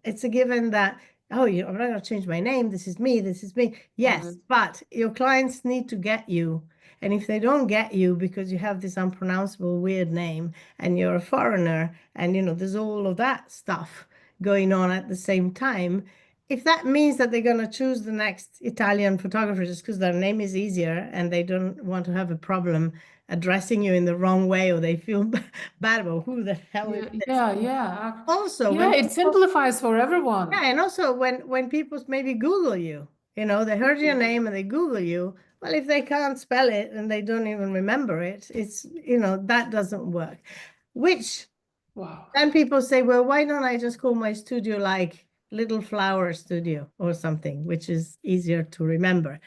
[SPEAKER 2] it's a given that, oh, I'm not going to change my name. This is me. This is me. Yes,
[SPEAKER 1] Obvious.
[SPEAKER 2] but your clients need to get you. And if they don't get you because you have this unpronounceable weird name and you're a foreigner and there's all of that stuff going on at the same time, if that means that they're going to choose the next Italian photographer just because their name is easier and they don't want to have a problem addressing you in the wrong way, or they feel bad about who the hell is
[SPEAKER 1] Yeah,
[SPEAKER 2] this.
[SPEAKER 1] yeah, yeah.
[SPEAKER 2] Also,
[SPEAKER 1] Yeah,
[SPEAKER 2] when
[SPEAKER 1] it
[SPEAKER 2] people,
[SPEAKER 1] simplifies for everyone.
[SPEAKER 2] yeah, and also when people maybe Google you, they heard your name and they Google you. Well, if they can't spell it and they don't even remember it, that doesn't work. Which
[SPEAKER 1] Wow.
[SPEAKER 2] then people say, well, why don't I just call my studio like Little Flower Studio or something, which is easier to remember.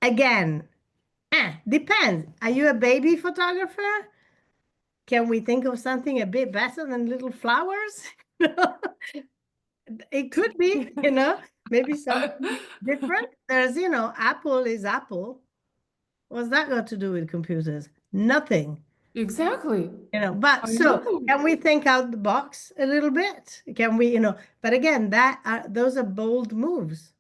[SPEAKER 2] Again, depends. Are you a baby photographer? Can we think of something a bit better than Little Flowers? It could be, maybe something different. There's, Apple is Apple. What's that got to do with computers? Nothing.
[SPEAKER 1] Exactly.
[SPEAKER 2] But
[SPEAKER 1] I
[SPEAKER 2] so
[SPEAKER 1] know.
[SPEAKER 2] can we think out the box a little bit? Can we, but again, those are bold moves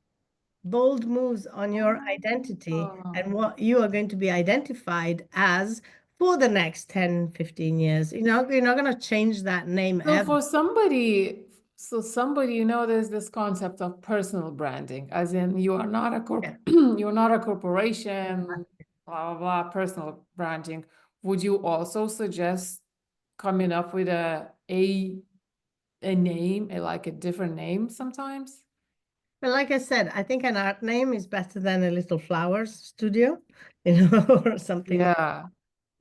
[SPEAKER 2] on your identity
[SPEAKER 1] Oh.
[SPEAKER 2] and what you are going to be identified as for the next 10, 15 years. You're not going to change that name
[SPEAKER 1] So
[SPEAKER 2] ever.
[SPEAKER 1] for somebody, there's this concept of personal branding, as in you are not a
[SPEAKER 2] Yeah.
[SPEAKER 1] you're not a corporation, blah, blah, blah, personal branding. Would you also suggest coming up with a name, like a different name sometimes?
[SPEAKER 2] But like I said, I think an art name is better than a Little Flowers studio, or something.
[SPEAKER 1] Yeah,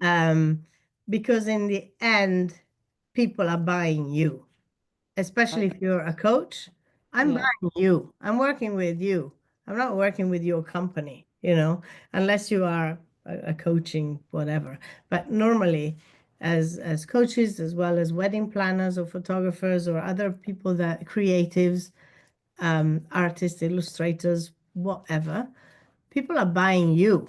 [SPEAKER 2] Um, because in the end, people are buying you,
[SPEAKER 1] I
[SPEAKER 2] especially if you're a coach. I'm
[SPEAKER 1] yeah.
[SPEAKER 2] buying you. I'm working with you. I'm not working with your company, unless you are a coaching whatever. But normally, as coaches, as well as wedding planners or photographers or other people that creatives, artists, illustrators, whatever, people are buying you.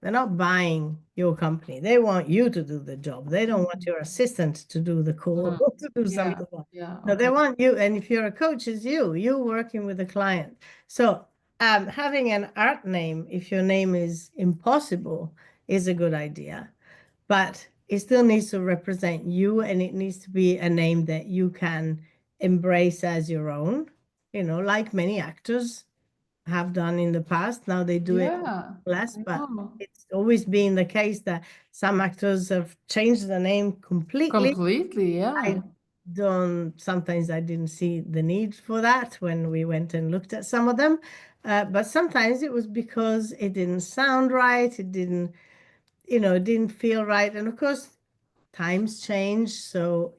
[SPEAKER 2] They're not buying your company. They want you to do the job. They don't want
[SPEAKER 1] Mhm.
[SPEAKER 2] your assistant to do the call
[SPEAKER 1] Mhm.
[SPEAKER 2] or to do
[SPEAKER 1] Yeah,
[SPEAKER 2] something else.
[SPEAKER 1] yeah,
[SPEAKER 2] No, they
[SPEAKER 1] okay.
[SPEAKER 2] want you. And if you're a coach, it's you working with the client. So having an art name, if your name is impossible, is a good idea. But it still needs to represent you, and it needs to be a name that you can embrace as your own, like many actors have done in the past. Now they do it
[SPEAKER 1] Yeah,
[SPEAKER 2] less,
[SPEAKER 1] I
[SPEAKER 2] but
[SPEAKER 1] know.
[SPEAKER 2] it's always been the case that some actors have changed the name completely.
[SPEAKER 1] Completely, yeah.
[SPEAKER 2] I sometimes I didn't see the need for that when we went and looked at some of them. But sometimes it was because it didn't sound right. It didn't feel right. And of course, times change. So,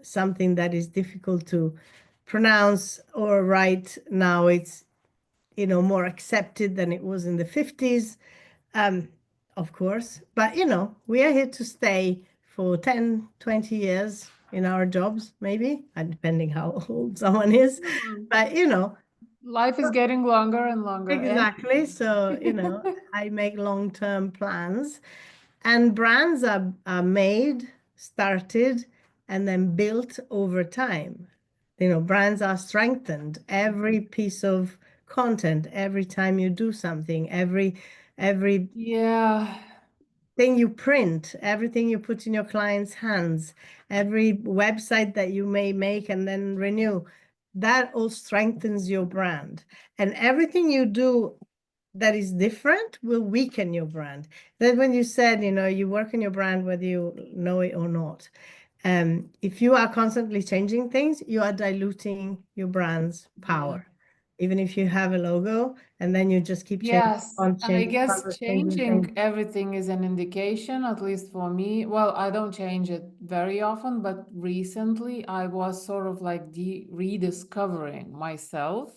[SPEAKER 2] something that is difficult to pronounce or write now, it's more accepted than it was in the 50s, um, of course. But, we are here to stay for 10, 20 years in our jobs, maybe, and depending how old someone is.
[SPEAKER 1] Mm.
[SPEAKER 2] But,
[SPEAKER 1] Life is getting longer and longer. And
[SPEAKER 2] exactly. So, I make long-term plans, and brands are made, started, and then built over time. Brands are strengthened. Every piece of content, every time you do something, every
[SPEAKER 1] yeah,
[SPEAKER 2] thing you print, everything you put in your client's hands, every website that you may make and then renew, that all strengthens your brand. And everything you do that is different will weaken your brand. That when you said, you work in your brand whether you know it or not. If you are constantly changing things, you are diluting your brand's
[SPEAKER 1] yeah.
[SPEAKER 2] power. Even if you have a logo and then you just keep changing
[SPEAKER 1] Yes.
[SPEAKER 2] on
[SPEAKER 1] And I
[SPEAKER 2] changing
[SPEAKER 1] guess
[SPEAKER 2] colors, changing things.
[SPEAKER 1] changing everything is an indication, at least for me. Well, I don't change it very often, but recently I was sort of like rediscovering myself.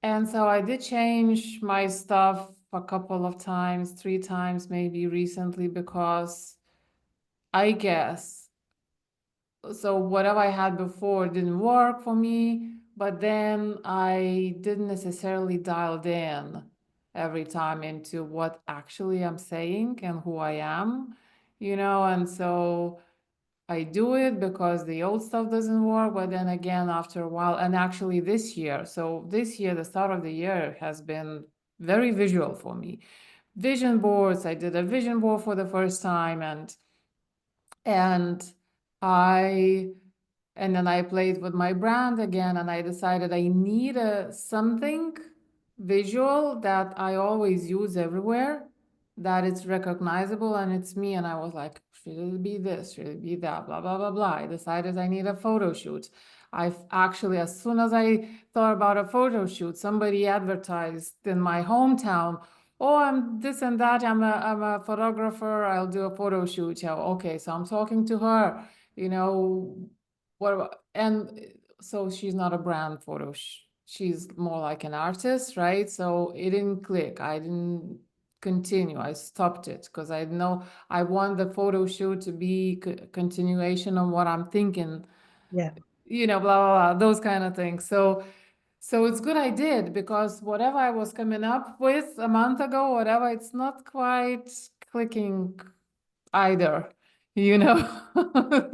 [SPEAKER 1] And so I did change my stuff a couple of times, 3 times maybe recently, because I guess so whatever I had before didn't work for me, but then I didn't necessarily dialed in every time into what actually I'm saying and who I am, and so I do it because the old stuff doesn't work, but then again after a while, and actually this year, the start of the year has been very visual for me. Vision boards, I did a vision board for the first time, and I And then I played with my brand again, and I decided I need a something visual that I always use everywhere, that it's recognizable and it's me. And I was like, should it be this? Should it be that? Blah, blah, blah, blah. I decided I need a photo shoot. I've actually, as soon as I thought about a photo shoot, somebody advertised in my hometown, oh, I'm this and that. I'm a photographer. I'll do a photo shoot. Yeah, okay. So I'm talking to her, you know, what about, and so she's not a brand photo. She's more like an artist, right? So it didn't click. I didn't continue. I stopped it because I know I want the photo shoot to be continuation of what I'm thinking,
[SPEAKER 2] Yeah.
[SPEAKER 1] blah, blah, blah, those kind of things. So it's good I did, because whatever I was coming up with a month ago, whatever, it's not quite clicking either, you know?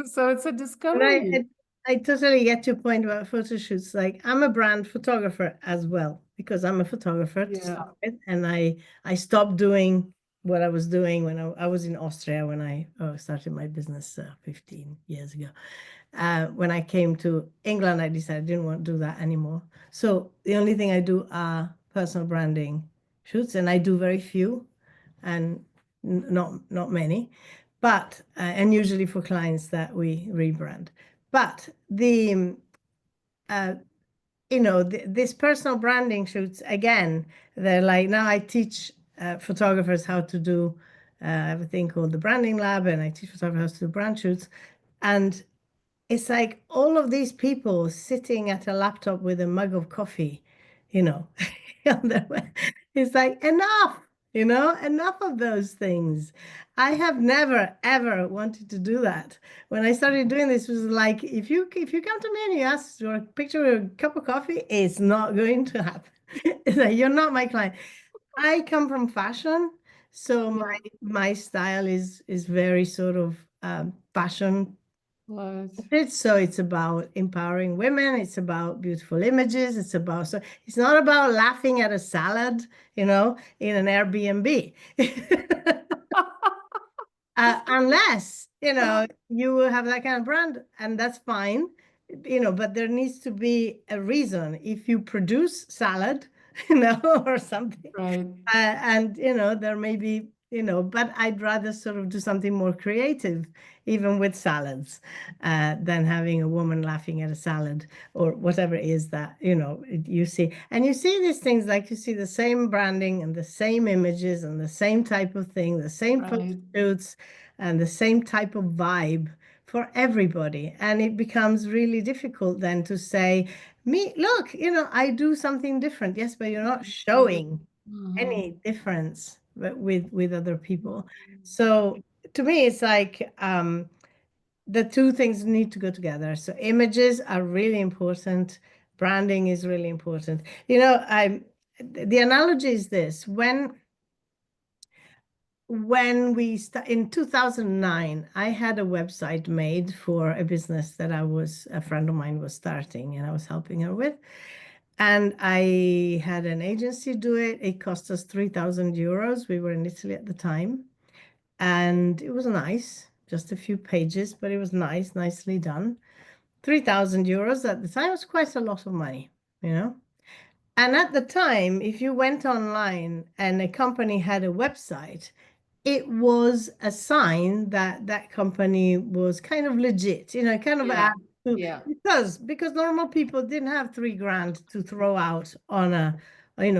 [SPEAKER 1] So it's a
[SPEAKER 2] And
[SPEAKER 1] discovery.
[SPEAKER 2] I totally get your point about photo shoots. Like, I'm a brand photographer as well, because I'm a photographer to
[SPEAKER 1] Yeah,
[SPEAKER 2] start with, and I stopped doing what I was doing when I was in Austria when I started my business 15 years ago. When I came to England, I decided I didn't want to do that anymore. So the only thing I do are personal branding shoots, and I do very few, and not many, but and usually for clients that we rebrand. But the uh, this personal branding shoots, again, they're like, now I teach photographers how to do everything called the branding lab, and I teach photographers how to do brand shoots. And it's like all of these people sitting at a laptop with a mug of coffee, you know. It's like, enough of those things. I have never ever wanted to do that. When I started doing this, it was like, if you come to me and you ask for a picture of a cup of coffee, it's not going to happen. It's like, you're not my client. I come from fashion, so
[SPEAKER 1] yeah,
[SPEAKER 2] my style is very sort of fashion.
[SPEAKER 1] love it.
[SPEAKER 2] So it's about empowering women. It's about beautiful images. So it's not about laughing at a salad, in an Airbnb. Unless, you will have that kind of brand, and that's fine, but there needs to be a reason. If you produce salad, or something,
[SPEAKER 1] Right,
[SPEAKER 2] and there may be, but I'd rather sort of do something more creative, even with salads, than having a woman laughing at a salad or whatever it is that, you see. And you see these things, like you see the same branding and the same images and the same type of thing, the same photo
[SPEAKER 1] right,
[SPEAKER 2] shoots and the same type of vibe for everybody. And it becomes really difficult then to say, me, look, I do something different. Yes, but you're not showing
[SPEAKER 1] mhm,
[SPEAKER 2] any difference with other people. So to me, it's like the two things need to go together. So images are really important. Branding is really important. The analogy is this: when we start in 2009, I had a website made for a business that a friend of mine was starting, and I was helping her with. And I had an agency do it. It cost us 3,000 euros. We were in Italy at the time. And it was nice, just a few pages, but it was nice, nicely done. 3,000 euros at the time was quite a lot of money, you know? And at the time, if you went online and a company had a website, it was a sign that that company was kind of legit, kind of
[SPEAKER 1] yeah,
[SPEAKER 2] add to,
[SPEAKER 1] yeah,
[SPEAKER 2] because normal people didn't have 3 grand to throw out on a,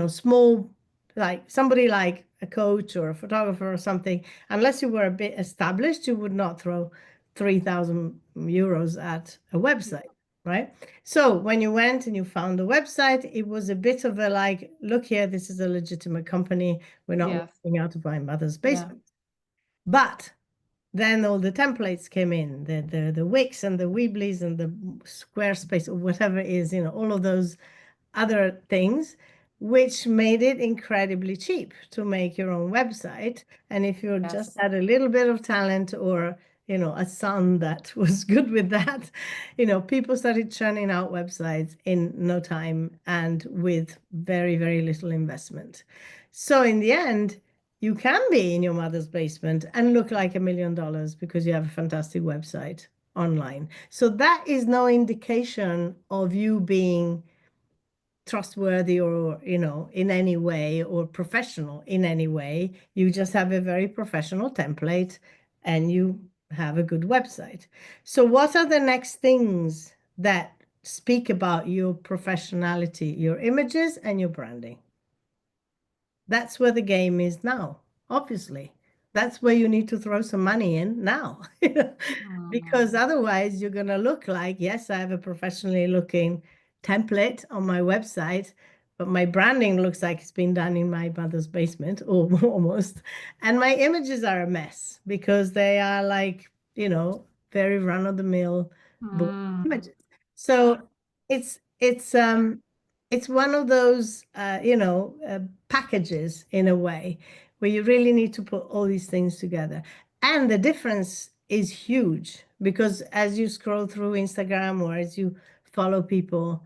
[SPEAKER 2] small, like somebody like a coach or a photographer or something. Unless you were a bit established, you would not throw 3,000 euros at a website, right? So when you went and you found the website, it was a bit of a like, look here, this is a legitimate company. We're not
[SPEAKER 1] yes,
[SPEAKER 2] working out of my mother's
[SPEAKER 1] yeah,
[SPEAKER 2] basement. But then all the templates came in, the Wix and the Weeblies and the Squarespace or whatever it is, all of those other things, which made it incredibly cheap to make your own website. And if you just
[SPEAKER 1] yes,
[SPEAKER 2] had a little bit of talent or, a son that was good with that, people started churning out websites in no time and with very, very little investment. So in the end, you can be in your mother's basement and look like $1 million because you have a fantastic website. online. So that is no indication of you being trustworthy or, in any way, or professional in any way. You just have a very professional template and you have a good website. So what are the next things that speak about your professionality? Your images and your branding. That's where the game is now, obviously. That's where you need to throw some money in now. Because otherwise you're going to look like, yes, I have a professionally looking template on my website, but my branding looks like it's been done in my mother's basement, or almost. And my images are a mess because they are like, very run-of-the-mill book
[SPEAKER 1] Mm.
[SPEAKER 2] images. So it's one of those packages in a way where you really need to put all these things together. And the difference is huge because as you scroll through Instagram or as you follow people,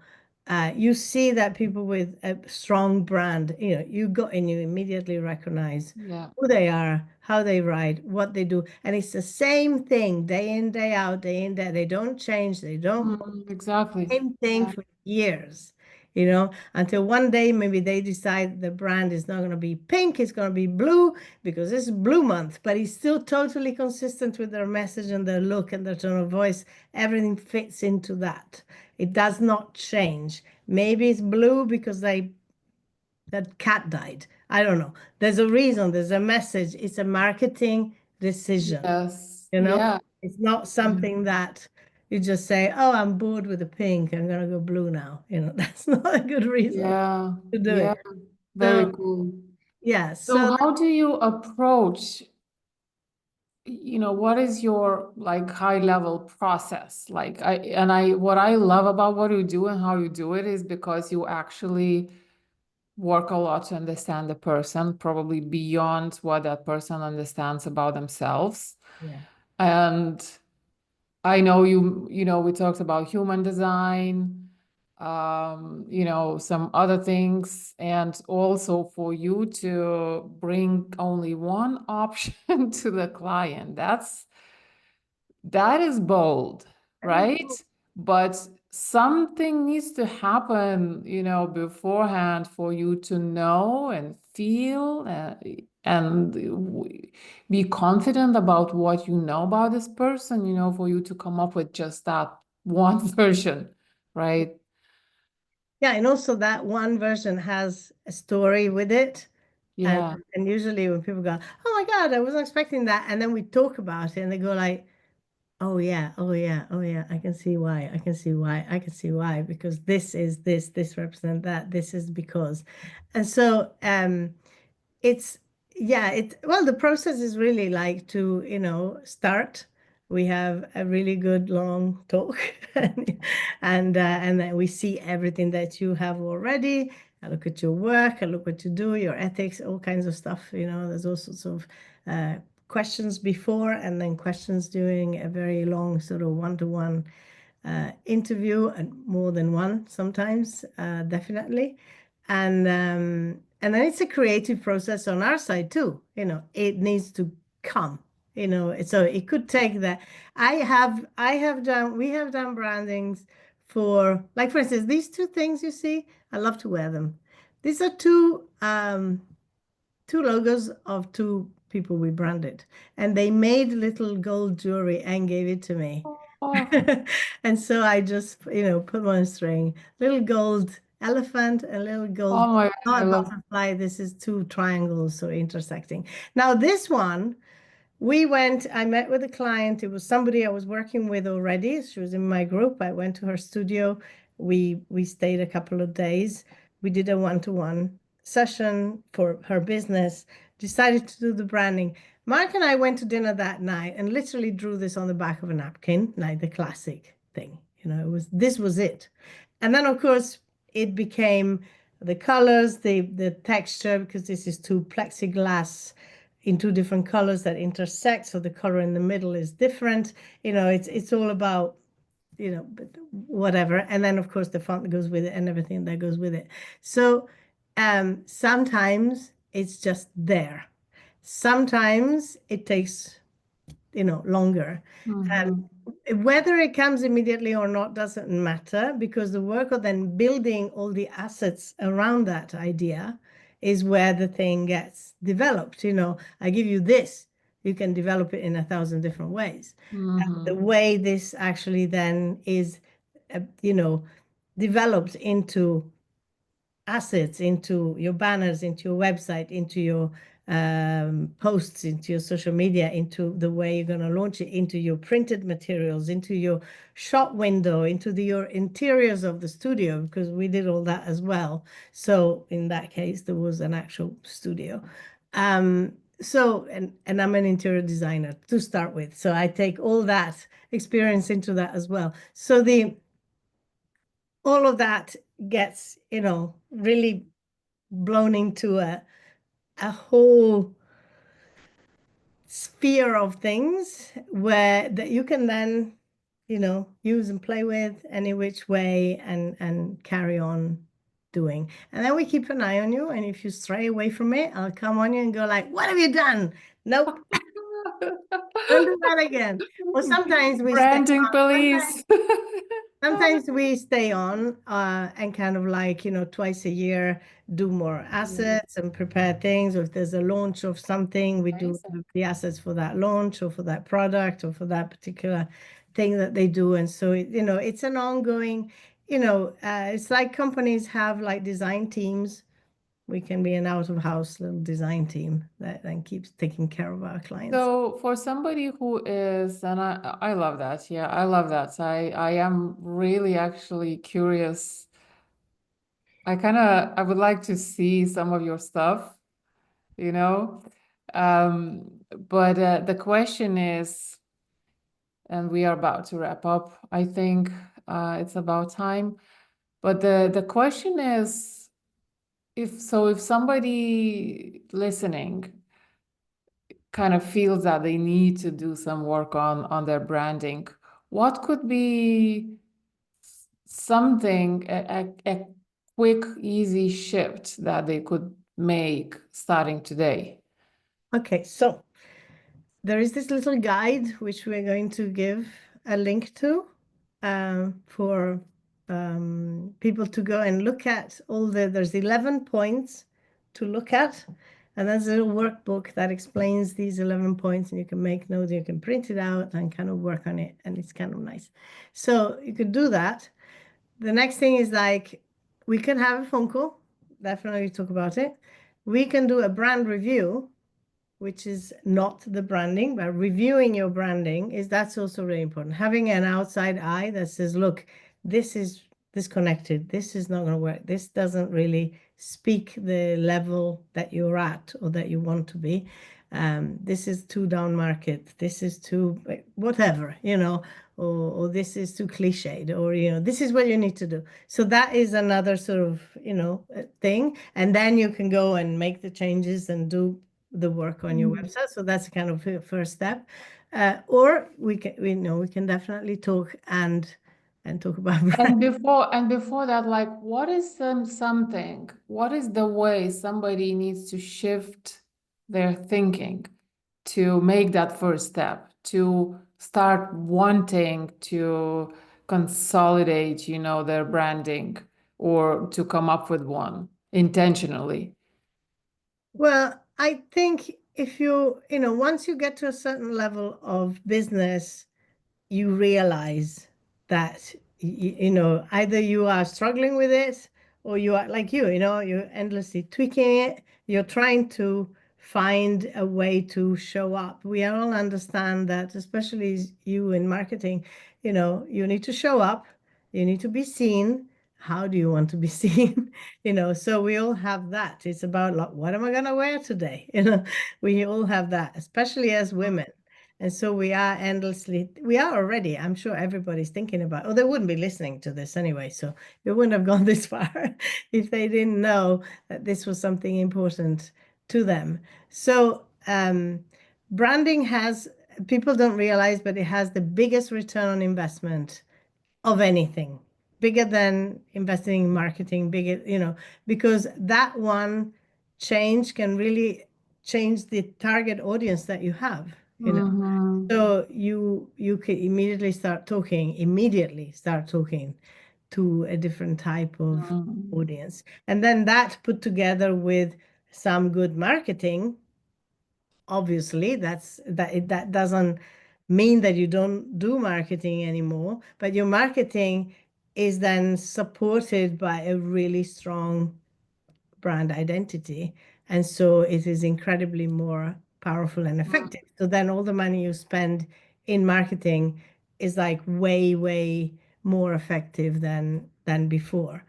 [SPEAKER 2] you see that people with a strong brand, you go and you immediately recognize
[SPEAKER 1] Yeah.
[SPEAKER 2] who they are, how they write, what they do. And it's the same thing day in, day out, day in, day. They don't change. They don't
[SPEAKER 1] Exactly.
[SPEAKER 2] same thing
[SPEAKER 1] Yeah.
[SPEAKER 2] for years, until one day maybe they decide the brand is not going to be pink, it's going to be blue because it's blue month, but it's still totally consistent with their message and their look and their tone of voice. Everything fits into that. It does not change. Maybe it's blue because that cat died. I don't know. There's a reason, there's a message. It's a marketing decision.
[SPEAKER 1] Yes.
[SPEAKER 2] You know,
[SPEAKER 1] Yeah.
[SPEAKER 2] it's not
[SPEAKER 1] Yeah.
[SPEAKER 2] something that you just say, oh, I'm bored with the pink. I'm going to go blue now. That's not a good reason
[SPEAKER 1] Yeah.
[SPEAKER 2] to do
[SPEAKER 1] Yeah.
[SPEAKER 2] it.
[SPEAKER 1] Very
[SPEAKER 2] So,
[SPEAKER 1] cool.
[SPEAKER 2] yeah.
[SPEAKER 1] So
[SPEAKER 2] So,
[SPEAKER 1] how do you approach, what is your like high level process? Like what I love about what you do and how you do it is because you actually work a lot to understand the person, probably beyond what that person understands about themselves.
[SPEAKER 2] yeah.
[SPEAKER 1] And I know we talked about human design, some other things, and also for you to bring only one option to the client. That is bold, right? But something needs to happen, beforehand for you to know and feel and be confident about what you know about this person, for you to come up with just that one version, right?
[SPEAKER 2] Yeah. And also that one version has a story with it. And,
[SPEAKER 1] Yeah.
[SPEAKER 2] and usually when people go, oh my God, I wasn't expecting that. And then we talk about it and they go like, oh yeah, oh yeah, oh yeah, I can see why. I can see why. I can see why because this is this represent that. This is because. And so it's yeah, well, the process is really like to, start. We have a really good long talk and then we see everything that you have already. I look at your work, I look what you do, your ethics, all kinds of stuff. There's all sorts of uh, questions before and then questions during a very long sort of one-to-one interview, and more than one sometimes, definitely. And then it's a creative process on our side too. It needs to come. So it could take that. We have done brandings for, like, for instance, these two things you see. I love to wear them. These are two logos of two people we branded, and they made little gold jewelry and gave it to me.
[SPEAKER 1] Oh,
[SPEAKER 2] And so I just, put them on a string, little gold elephant and little gold,
[SPEAKER 1] oh my God, I
[SPEAKER 2] not a
[SPEAKER 1] love.
[SPEAKER 2] butterfly. This is two triangles, so intersecting. Now, this one, I met with a client. It was somebody I was working with already. She was in my group. I went to her studio. We stayed a couple of days. We did a one-to-one session for her business, decided to do the branding. Mark and I went to dinner that night and literally drew this on the back of a napkin, like the classic thing. This was it. And then of course it became the colors, the texture, because this is two plexiglass in two different colors that intersect. So the color in the middle is different. It's all about, whatever. And then of course the font goes with it and everything that goes with it. So sometimes it's just there. Sometimes it takes, longer. And
[SPEAKER 1] Mhm.
[SPEAKER 2] Whether it comes immediately or not doesn't matter, because the work of then building all the assets around that idea is where the thing gets developed. I give you this, you can develop it in 1,000 different ways. The
[SPEAKER 1] Mm-hmm.
[SPEAKER 2] way this actually then is, developed into assets, into your banners, into your website, into your posts, into your social media, into the way you're going to launch it, into your printed materials, into your shop window, into your interiors of the studio, because we did all that as well. So in that case, there was an actual studio. And I'm an interior designer to start with. So I take all that experience into that as well. So all of that gets, really blown into a whole sphere of things where that you can then, use and play with any which way and carry on doing. And then we keep an eye on you. And if you stray away from it, I'll come on you and go like, what have you done? Nope, don't do that again. Or sometimes we stay
[SPEAKER 1] Branding
[SPEAKER 2] on.
[SPEAKER 1] police.
[SPEAKER 2] Sometimes we stay on and kind of like, twice a year do more
[SPEAKER 1] Mm,
[SPEAKER 2] assets and prepare things. Or if there's a launch of something, we do
[SPEAKER 1] amazing.
[SPEAKER 2] the assets for that launch or for that product or for that particular thing that they do. And so, it's an ongoing, it's like companies have like design teams. We can be an out of house little design team that then keeps taking care of our clients.
[SPEAKER 1] So for somebody who is, and I love that. Yeah, I love that. So I am really actually curious. I would like to see some of your stuff, you know. But the question is, and we are about to wrap up. I think it's about time. But the question is, if somebody listening kind of feels that they need to do some work on their branding, what could be something, a quick, easy shift that they could make starting today?
[SPEAKER 2] Okay, so there is this little guide which we're going to give a link to for people to go and look at there's 11 points to look at. And there's a little workbook that explains these 11 points, and you can make notes, you can print it out and kind of work on it. And it's kind of nice. So you could do that. The next thing is like, we can have a phone call, definitely talk about it. We can do a brand review, which is not the branding, but reviewing your branding that's also really important. Having an outside eye that says, look, this is disconnected. This is not going to work. This doesn't really speak the level that you're at or that you want to be. This is too down market. This is too whatever, or this is too cliched, or, this is what you need to do. So that is another sort of, thing. And then you can go and make the changes and do the work on your
[SPEAKER 1] Mhm.
[SPEAKER 2] website. So that's kind of a first step. Or we can definitely talk and talk about brand.
[SPEAKER 1] And before that, like, what is what is the way somebody needs to shift their thinking to make that first step, to start wanting to consolidate, their branding or to come up with one intentionally?
[SPEAKER 2] Well, I think if once you get to a certain level of business, you realize that either you are struggling with it, or you are like you're endlessly tweaking it. You're trying to find a way to show up. We all understand that, especially you in marketing, you need to show up, you need to be seen. How do you want to be seen? So we all have that. It's about like, what am I going to wear today? We all have that, especially as women. And so we are already, I'm sure everybody's thinking about, they wouldn't be listening to this anyway. So they wouldn't have gone this far if they didn't know that this was something important to them. So branding people don't realize, but it has the biggest return on investment of anything, bigger than investing in marketing, bigger, because that one change can really change the target audience that you have.
[SPEAKER 1] Mm-hmm.
[SPEAKER 2] So you can immediately start talking to a different type of
[SPEAKER 1] Mm.
[SPEAKER 2] audience. And then that put together with some good marketing, obviously, that doesn't mean that you don't do marketing anymore, but your marketing is then supported by a really strong brand identity. And so it is incredibly more powerful and
[SPEAKER 1] Mm.
[SPEAKER 2] effective. So then all the money you spend in marketing is like way, way more effective than before.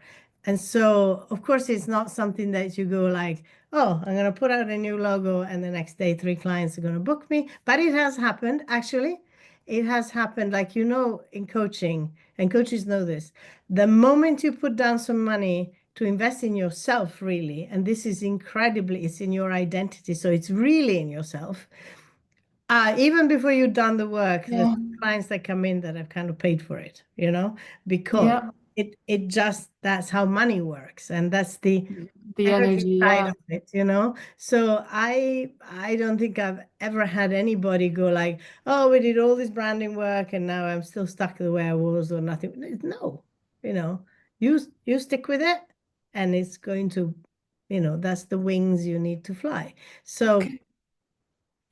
[SPEAKER 2] And so, of course, it's not something that you go like, oh, I'm going to put out a new logo and the next day 3 clients are going to book me. But it has happened, actually. It has happened, like, in coaching, and coaches know this. The moment you put down some money to invest in yourself, really, and this is incredibly, it's in your identity, so it's really in yourself. Even before you've done the work, the
[SPEAKER 1] Yeah.
[SPEAKER 2] clients that come in that have kind of paid for it, because
[SPEAKER 1] Yeah.
[SPEAKER 2] it just, that's how money works, and that's the
[SPEAKER 1] The
[SPEAKER 2] energy
[SPEAKER 1] energy.
[SPEAKER 2] side
[SPEAKER 1] Yeah.
[SPEAKER 2] of it. So I don't think I've ever had anybody go like, oh, we did all this branding work and now I'm still stuck the way I was or nothing. No, you know, you stick with it and it's going to, that's the wings you need to fly. So
[SPEAKER 1] Okay.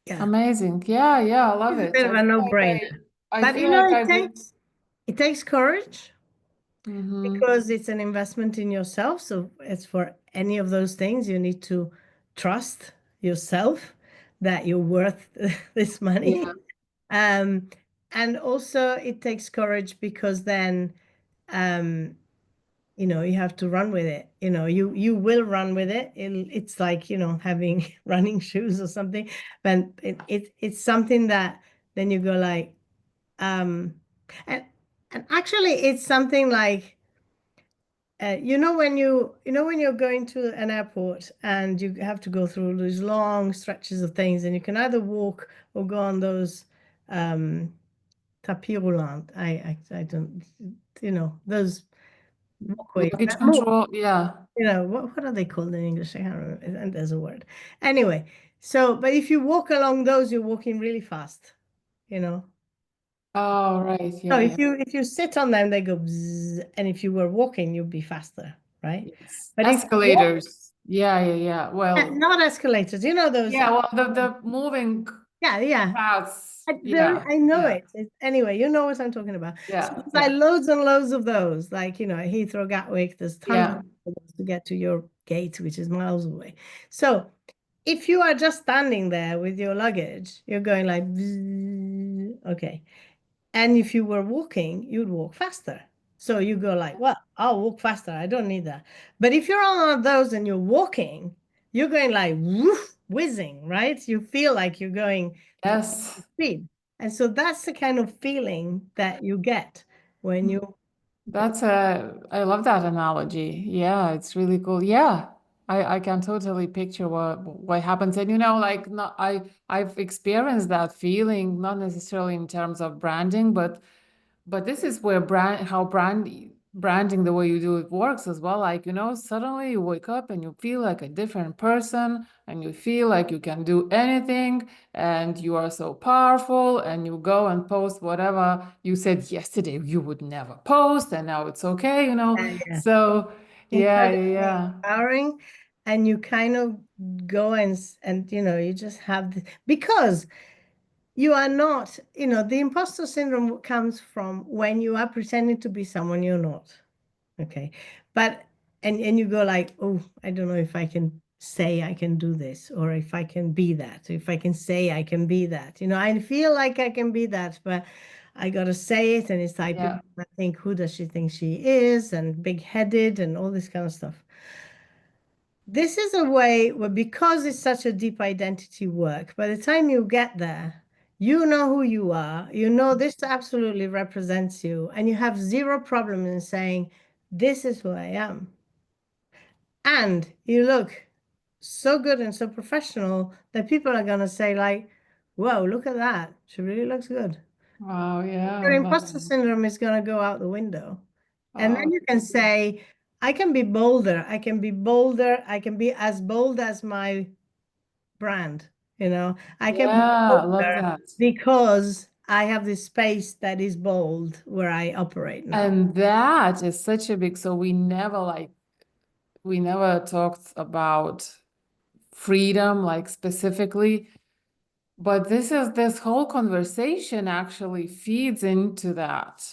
[SPEAKER 2] yeah,
[SPEAKER 1] Amazing. Yeah. Yeah. I love
[SPEAKER 2] it's a
[SPEAKER 1] it.
[SPEAKER 2] bit of
[SPEAKER 1] I
[SPEAKER 2] a
[SPEAKER 1] feel like
[SPEAKER 2] no-brainer.
[SPEAKER 1] I
[SPEAKER 2] But
[SPEAKER 1] feel like I did.
[SPEAKER 2] it takes courage
[SPEAKER 1] Mm-hmm.
[SPEAKER 2] because it's an investment in yourself. So it's for any of those things, you need to trust yourself that you're worth this
[SPEAKER 1] Yeah.
[SPEAKER 2] money. Um, and also it takes courage because then um, you have to run with it. You will run with it. It's like, having running shoes or something. But it's something that then you go like, um, and and actually it's something like when you're going to an airport and you have to go through these long stretches of things, and you can either walk or go on those um, tapis roulant. I don't, those walkways
[SPEAKER 1] Luggage
[SPEAKER 2] that move.
[SPEAKER 1] control. Yeah.
[SPEAKER 2] What are they called in English? I can't remember. And there's a word. Anyway, but if you walk along those, you're walking really fast. You know.
[SPEAKER 1] Oh, right.
[SPEAKER 2] No,
[SPEAKER 1] Yeah.
[SPEAKER 2] if
[SPEAKER 1] Yeah.
[SPEAKER 2] you sit on them, they go bzzz, and if you were walking, you'd be faster, right?
[SPEAKER 1] Yes.
[SPEAKER 2] But if you walk,
[SPEAKER 1] Escalators. Yeah. Yeah. Yeah. Well,
[SPEAKER 2] not escalators, those.
[SPEAKER 1] yeah. Well, the moving
[SPEAKER 2] Yeah, yeah.
[SPEAKER 1] paths.
[SPEAKER 2] There,
[SPEAKER 1] Yeah.
[SPEAKER 2] I know
[SPEAKER 1] Yeah.
[SPEAKER 2] it. Anyway, you know what I'm talking about. So
[SPEAKER 1] Yeah.
[SPEAKER 2] there's like
[SPEAKER 1] Yeah.
[SPEAKER 2] loads and loads of those. Like, at Heathrow, Gatwick, there's tons
[SPEAKER 1] Yeah.
[SPEAKER 2] of those to get to your gate, which is miles away. So if you are just standing there with your luggage, you're going like, bzzz, okay. And if you were walking, you'd walk faster. So you go like, well, I'll walk faster. I don't need that. But if you're on one of those and you're walking, you're going like woof, whizzing, right? You feel like you're going
[SPEAKER 1] Yes.
[SPEAKER 2] speed. And so that's the kind of feeling that you get when you,
[SPEAKER 1] I love that analogy. Yeah, it's really cool. Yeah. I can totally picture what happens. And like not I've experienced that feeling, not necessarily in terms of branding, but this is where branding the way you do it works as well. Like, suddenly you wake up and you feel like a different person and you feel like you can do anything and you are so powerful and you go and post whatever you said yesterday you would never post and now it's okay.
[SPEAKER 2] yeah,
[SPEAKER 1] So yeah, yeah,
[SPEAKER 2] incredibly
[SPEAKER 1] yeah.
[SPEAKER 2] empowering. And you kind of go and you just have because you are not, the imposter syndrome comes from when you are pretending to be someone you're not. Okay. But, and you go like, oh, I don't know if I can say I can do this, or if I can be that, if I can say I can be that. I feel like I can be that, but I got to say it. And it's like,
[SPEAKER 1] Yeah.
[SPEAKER 2] people think, who does she think she is? And big-headed and all this kind of stuff. This is a way where, because it's such a deep identity work, by the time you get there, you know who you are, this absolutely represents you, and you have zero problem in saying, this is who I am. And you look so good and so professional that people are going to say like, whoa, look at that. She really looks good.
[SPEAKER 1] Wow, yeah,
[SPEAKER 2] Your
[SPEAKER 1] love
[SPEAKER 2] imposter
[SPEAKER 1] it.
[SPEAKER 2] syndrome is going to go out the window. And then
[SPEAKER 1] Oh,
[SPEAKER 2] you can say, I can be bolder. I can be bolder. I can be as bold as my brand. I can be
[SPEAKER 1] yeah, love
[SPEAKER 2] bolder
[SPEAKER 1] that.
[SPEAKER 2] because I have this space that is bold where I operate now.
[SPEAKER 1] And that is such a big, so we never talked about freedom, like specifically, but this whole conversation actually feeds into that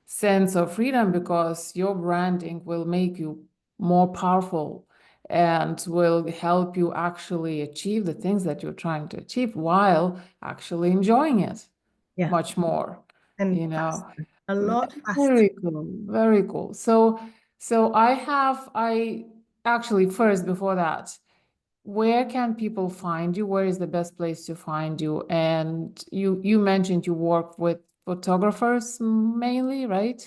[SPEAKER 1] sense of freedom because your branding will make you more powerful and will help you actually achieve the things that you're trying to achieve while actually enjoying it
[SPEAKER 2] Yeah.
[SPEAKER 1] much more,
[SPEAKER 2] And
[SPEAKER 1] you know.
[SPEAKER 2] faster, a lot faster.
[SPEAKER 1] Very cool, very cool. So I actually first before that, where can people find you? Where is the best place to find you? And you mentioned you work with photographers mainly, right?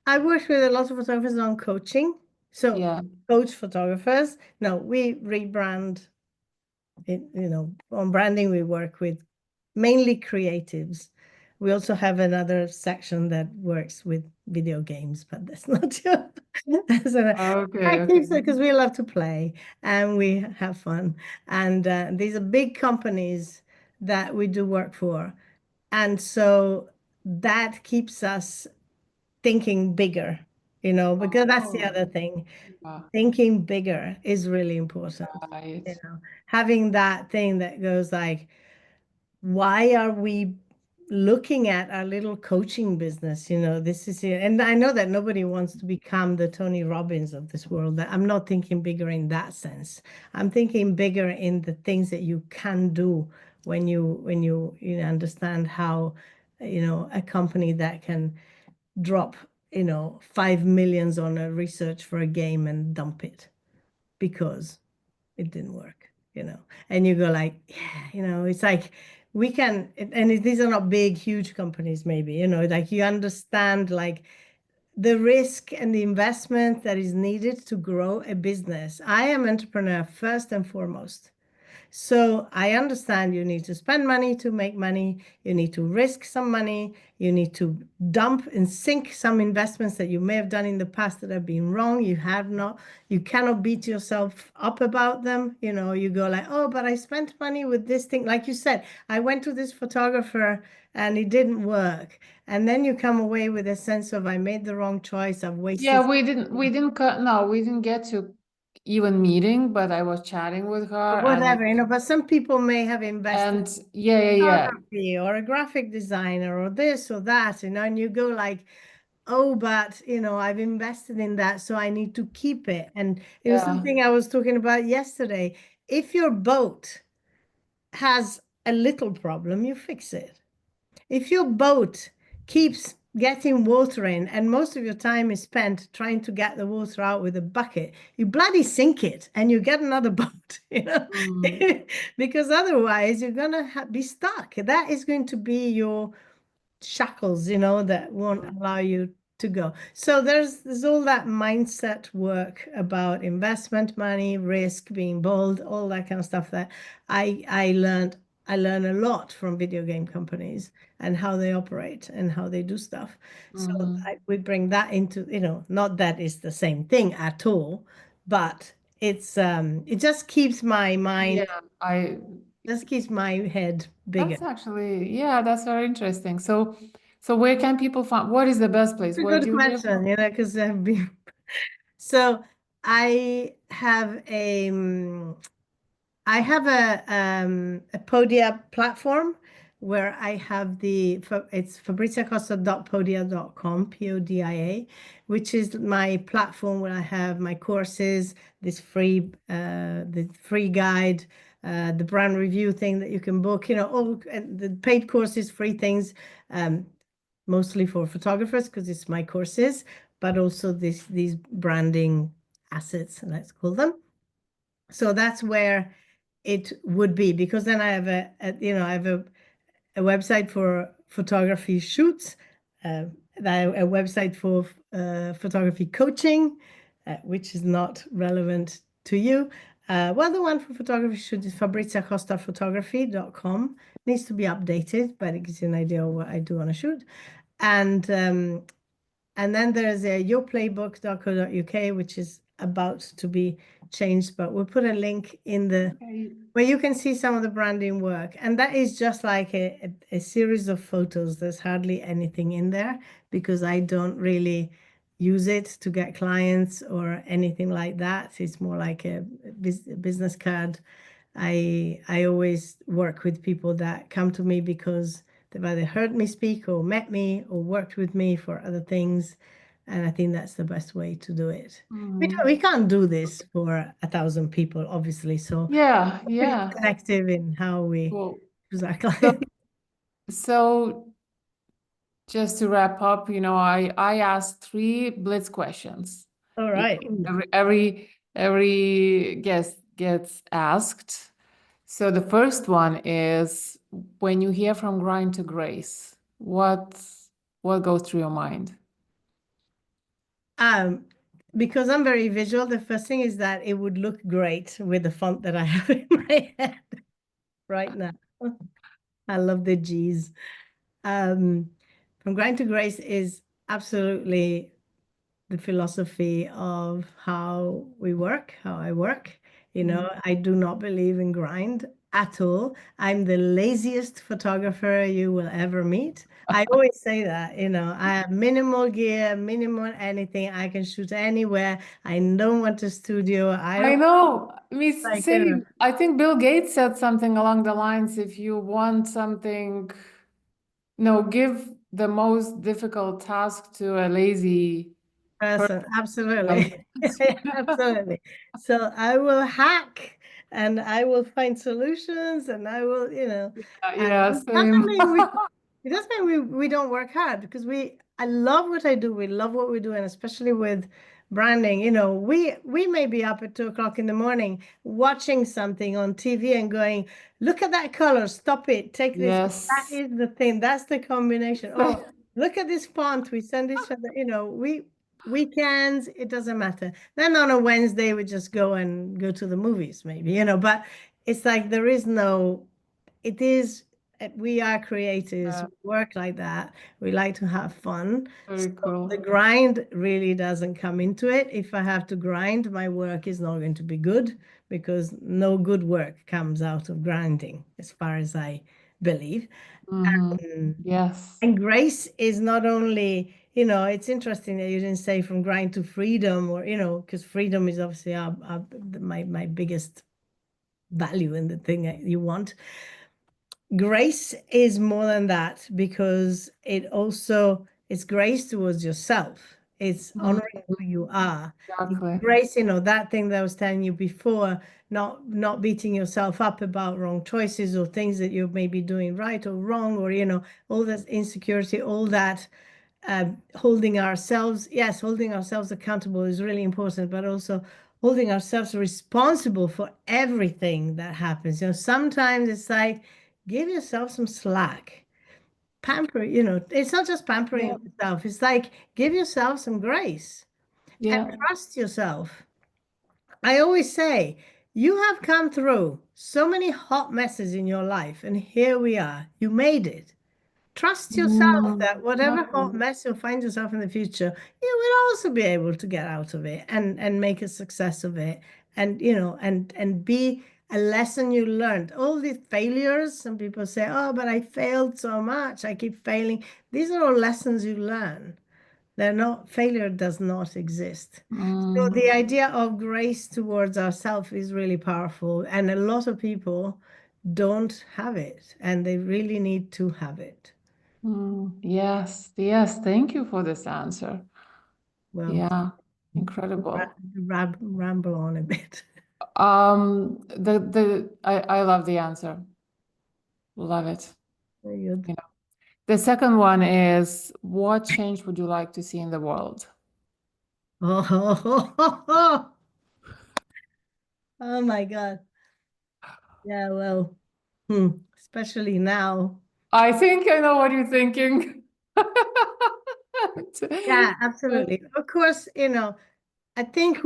[SPEAKER 2] I work with a lot of photographers on coaching. So
[SPEAKER 1] Yeah.
[SPEAKER 2] coach photographers. No, we rebrand it, on branding, we work with mainly creatives. We also have another section that works with video games, but that's not so
[SPEAKER 1] Okay, okay.
[SPEAKER 2] because we love to play and we have fun. And these are big companies that we do work for. And so that keeps us thinking bigger, because that's the
[SPEAKER 1] Oh,
[SPEAKER 2] other thing.
[SPEAKER 1] yeah,
[SPEAKER 2] Thinking bigger is really important.
[SPEAKER 1] right.
[SPEAKER 2] Having that thing that goes like, why are we looking at our little coaching business? This is it. And I know that nobody wants to become the Tony Robbins of this world. I'm not thinking bigger in that sense. I'm thinking bigger in the things that you can do when you understand how, a company that can drop, 5 millions on a research for a game and dump it because it didn't work, and you go like, yeah, it's like we can, these are not big, huge companies, maybe, like you understand like the risk and the investment that is needed to grow a business. I am entrepreneur first and foremost. So I understand you need to spend money to make money. You need to risk some money. You need to dump and sink some investments that you may have done in the past that have been wrong. You cannot beat yourself up about them. You go like, oh, but I spent money with this thing. Like you said, I went to this photographer and it didn't work. And then you come away with a sense of, I made the wrong choice. I've wasted.
[SPEAKER 1] Yeah, we didn't get to even meeting, but I was chatting with
[SPEAKER 2] Or
[SPEAKER 1] her
[SPEAKER 2] whatever, but some people may have invested
[SPEAKER 1] and yeah, yeah, yeah.
[SPEAKER 2] photography or a graphic designer or this or that, and you go like, oh, but I've invested in that, so I need to keep it. And it was
[SPEAKER 1] Yeah.
[SPEAKER 2] something I was talking about yesterday. If your boat has a little problem, you fix it. If your boat keeps getting water in and most of your time is spent trying to get the water out with a bucket, you bloody sink it and you get another boat,
[SPEAKER 1] Mm,
[SPEAKER 2] because otherwise you're going to be stuck. That is going to be your shackles, that won't allow you to go. So there's all that mindset work about investment money, risk, being bold, all that kind of stuff that I learned. I learn a lot from video game companies and how they operate and how they do stuff. So
[SPEAKER 1] mhm.
[SPEAKER 2] we bring that into, not that it's the same thing at all, but it just keeps my mind,
[SPEAKER 1] Yeah, I
[SPEAKER 2] just keeps my head bigger.
[SPEAKER 1] that's actually, yeah, that's very interesting. So where can people find, what is the best place?
[SPEAKER 2] It's a
[SPEAKER 1] Where
[SPEAKER 2] good
[SPEAKER 1] do you live?
[SPEAKER 2] question, because I've been. So I have a Podia platform where I have it's fabriziacosta.podia.com, Podia, which is my platform where I have my courses, the free guide, the brand review thing that you can book, all and the paid courses, free things, mostly for photographers because it's my courses, but also these branding assets, let's call them. So that's where it would be, because then I have I have a website for photography shoots, a website for photography coaching, which is not relevant to you. Well, the one for photography shoot is fabriziacostaphotography.com. Needs to be updated, but it gives you an idea of what I do on a shoot. And then there's a yourplaybook.co.uk, which is about to be changed, but we'll put a link in the
[SPEAKER 1] Okay.
[SPEAKER 2] where you can see some of the branding work. And that is just like a series of photos. There's hardly anything in there because I don't really use it to get clients or anything like that. It's more like a business card. I always work with people that come to me because they've either heard me speak or met me or worked with me for other things. And I think that's the best way to do it.
[SPEAKER 1] Mhm.
[SPEAKER 2] We can't do this for 1,000 people, obviously. So
[SPEAKER 1] Yeah,
[SPEAKER 2] pretty
[SPEAKER 1] yeah.
[SPEAKER 2] selective in how we
[SPEAKER 1] Cool.
[SPEAKER 2] choose our
[SPEAKER 1] So,
[SPEAKER 2] clients.
[SPEAKER 1] so just to wrap up, I asked three blitz questions.
[SPEAKER 2] All
[SPEAKER 1] You
[SPEAKER 2] right.
[SPEAKER 1] every guest gets asked. So the first one is when you hear from grind to grace, what goes through your mind?
[SPEAKER 2] Um, because I'm very visual, the first thing is that it would look great with the font that I have in my head right now. I love the G's. From grind to grace is absolutely the philosophy of how we work, how I work.
[SPEAKER 1] Mm.
[SPEAKER 2] I do not believe in grind at all. I'm the laziest photographer you will ever meet. I always say that, I have minimal gear, minimal anything. I can shoot anywhere. I don't want a studio. I
[SPEAKER 1] I
[SPEAKER 2] don't
[SPEAKER 1] know. Me
[SPEAKER 2] like,
[SPEAKER 1] same. I think Bill Gates said something along the lines, if you want something, no, give the most difficult task to a lazy
[SPEAKER 2] person.
[SPEAKER 1] person.
[SPEAKER 2] Absolutely. Absolutely. So I will hack and I will find solutions and I will,
[SPEAKER 1] Yeah,
[SPEAKER 2] it doesn't
[SPEAKER 1] same.
[SPEAKER 2] mean we don't work hard because I love what I do. We love what we do, and especially with branding, we may be up at 2 o'clock in the morning watching something on TV and going, look at that color, stop it, take this. That
[SPEAKER 1] Yes.
[SPEAKER 2] is the thing. That's the combination. Oh, look at this font. We send this for the, weekends, it doesn't matter. Then on a Wednesday, we just go to the movies, maybe, but it's like there is no, it is, we are creators,
[SPEAKER 1] Yeah,
[SPEAKER 2] we work like that. We like to have fun. So
[SPEAKER 1] very
[SPEAKER 2] the
[SPEAKER 1] cool.
[SPEAKER 2] grind really doesn't come into it. If I have to grind, my work is not going to be good because no good work comes out of grinding, as far as I believe.
[SPEAKER 1] Hmm.
[SPEAKER 2] Um,
[SPEAKER 1] Yes,
[SPEAKER 2] and grace is not only, it's interesting that you didn't say from grind to freedom or, because freedom is obviously my biggest value in the thing that you want. Grace is more than that because it's grace towards yourself. It's
[SPEAKER 1] mm,
[SPEAKER 2] honoring who you are.
[SPEAKER 1] exactly.
[SPEAKER 2] Grace, that thing that I was telling you before, not beating yourself up about wrong choices or things that you may be doing right or wrong, or all that insecurity, all that holding ourselves accountable is really important, but also holding ourselves responsible for everything that happens. Sometimes it's like give yourself some slack. Pamper, it's not just pampering
[SPEAKER 1] Yeah,
[SPEAKER 2] yourself. It's like give yourself some grace and
[SPEAKER 1] yeah.
[SPEAKER 2] trust yourself. I always say, you have come through so many hot messes in your life, and here we are. You made it. Trust yourself
[SPEAKER 1] Mm,
[SPEAKER 2] that whatever hot
[SPEAKER 1] exactly.
[SPEAKER 2] mess you'll find yourself in the future, you will also be able to get out of it and make a success of it. And and be a lesson you learned. All these failures, some people say, oh, but I failed so much. I keep failing. These are all lessons you learn. They're not, failure does not exist. So
[SPEAKER 1] Mm,
[SPEAKER 2] the idea of grace towards ourselves is really powerful. And a lot of people don't have it, and they really need to have it.
[SPEAKER 1] yes, yes. Thank you for this answer.
[SPEAKER 2] Well,
[SPEAKER 1] Yeah, incredible.
[SPEAKER 2] ramble on a bit.
[SPEAKER 1] I love the answer. Love it.
[SPEAKER 2] Very good.
[SPEAKER 1] You know, the second one is what change would you like to see in the world?
[SPEAKER 2] Oh, oh my God. Yeah, well, especially now.
[SPEAKER 1] I think I know what you're thinking.
[SPEAKER 2] Yeah, absolutely. Of course, I think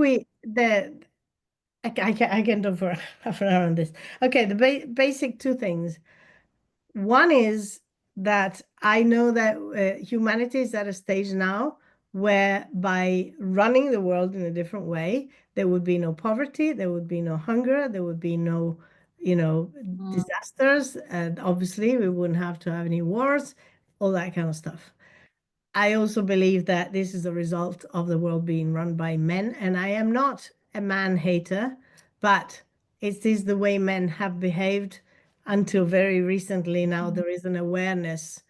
[SPEAKER 2] I can do for half an hour on this. Okay, the basic two things. One is that I know that humanity is at a stage now where by running the world in a different way, there would be no poverty, there would be no hunger, there would be no,
[SPEAKER 1] Mm.
[SPEAKER 2] disasters, and obviously we wouldn't have to have any wars, all that kind of stuff. I also believe that this is a result of the world being run by men, and I am not a man hater, but it is the way men have behaved until very recently. Now there is an awareness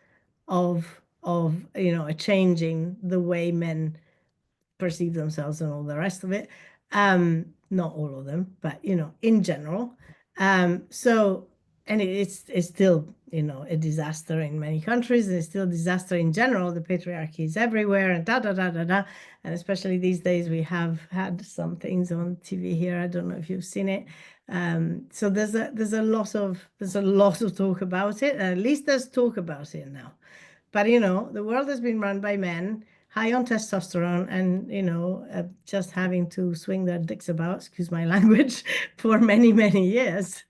[SPEAKER 2] of a changing the way men perceive themselves and all the rest of it. Not all of them, but in general. So and it's still, a disaster in many countries, and it's still a disaster in general. The patriarchy is everywhere and da da da da da. And especially these days, we have had some things on TV here. I don't know if you've seen it. So there's a lot of talk about it. At least there's talk about it now. But the world has been run by men, high on testosterone, and just having to swing their dicks about, excuse my language, for many, many years.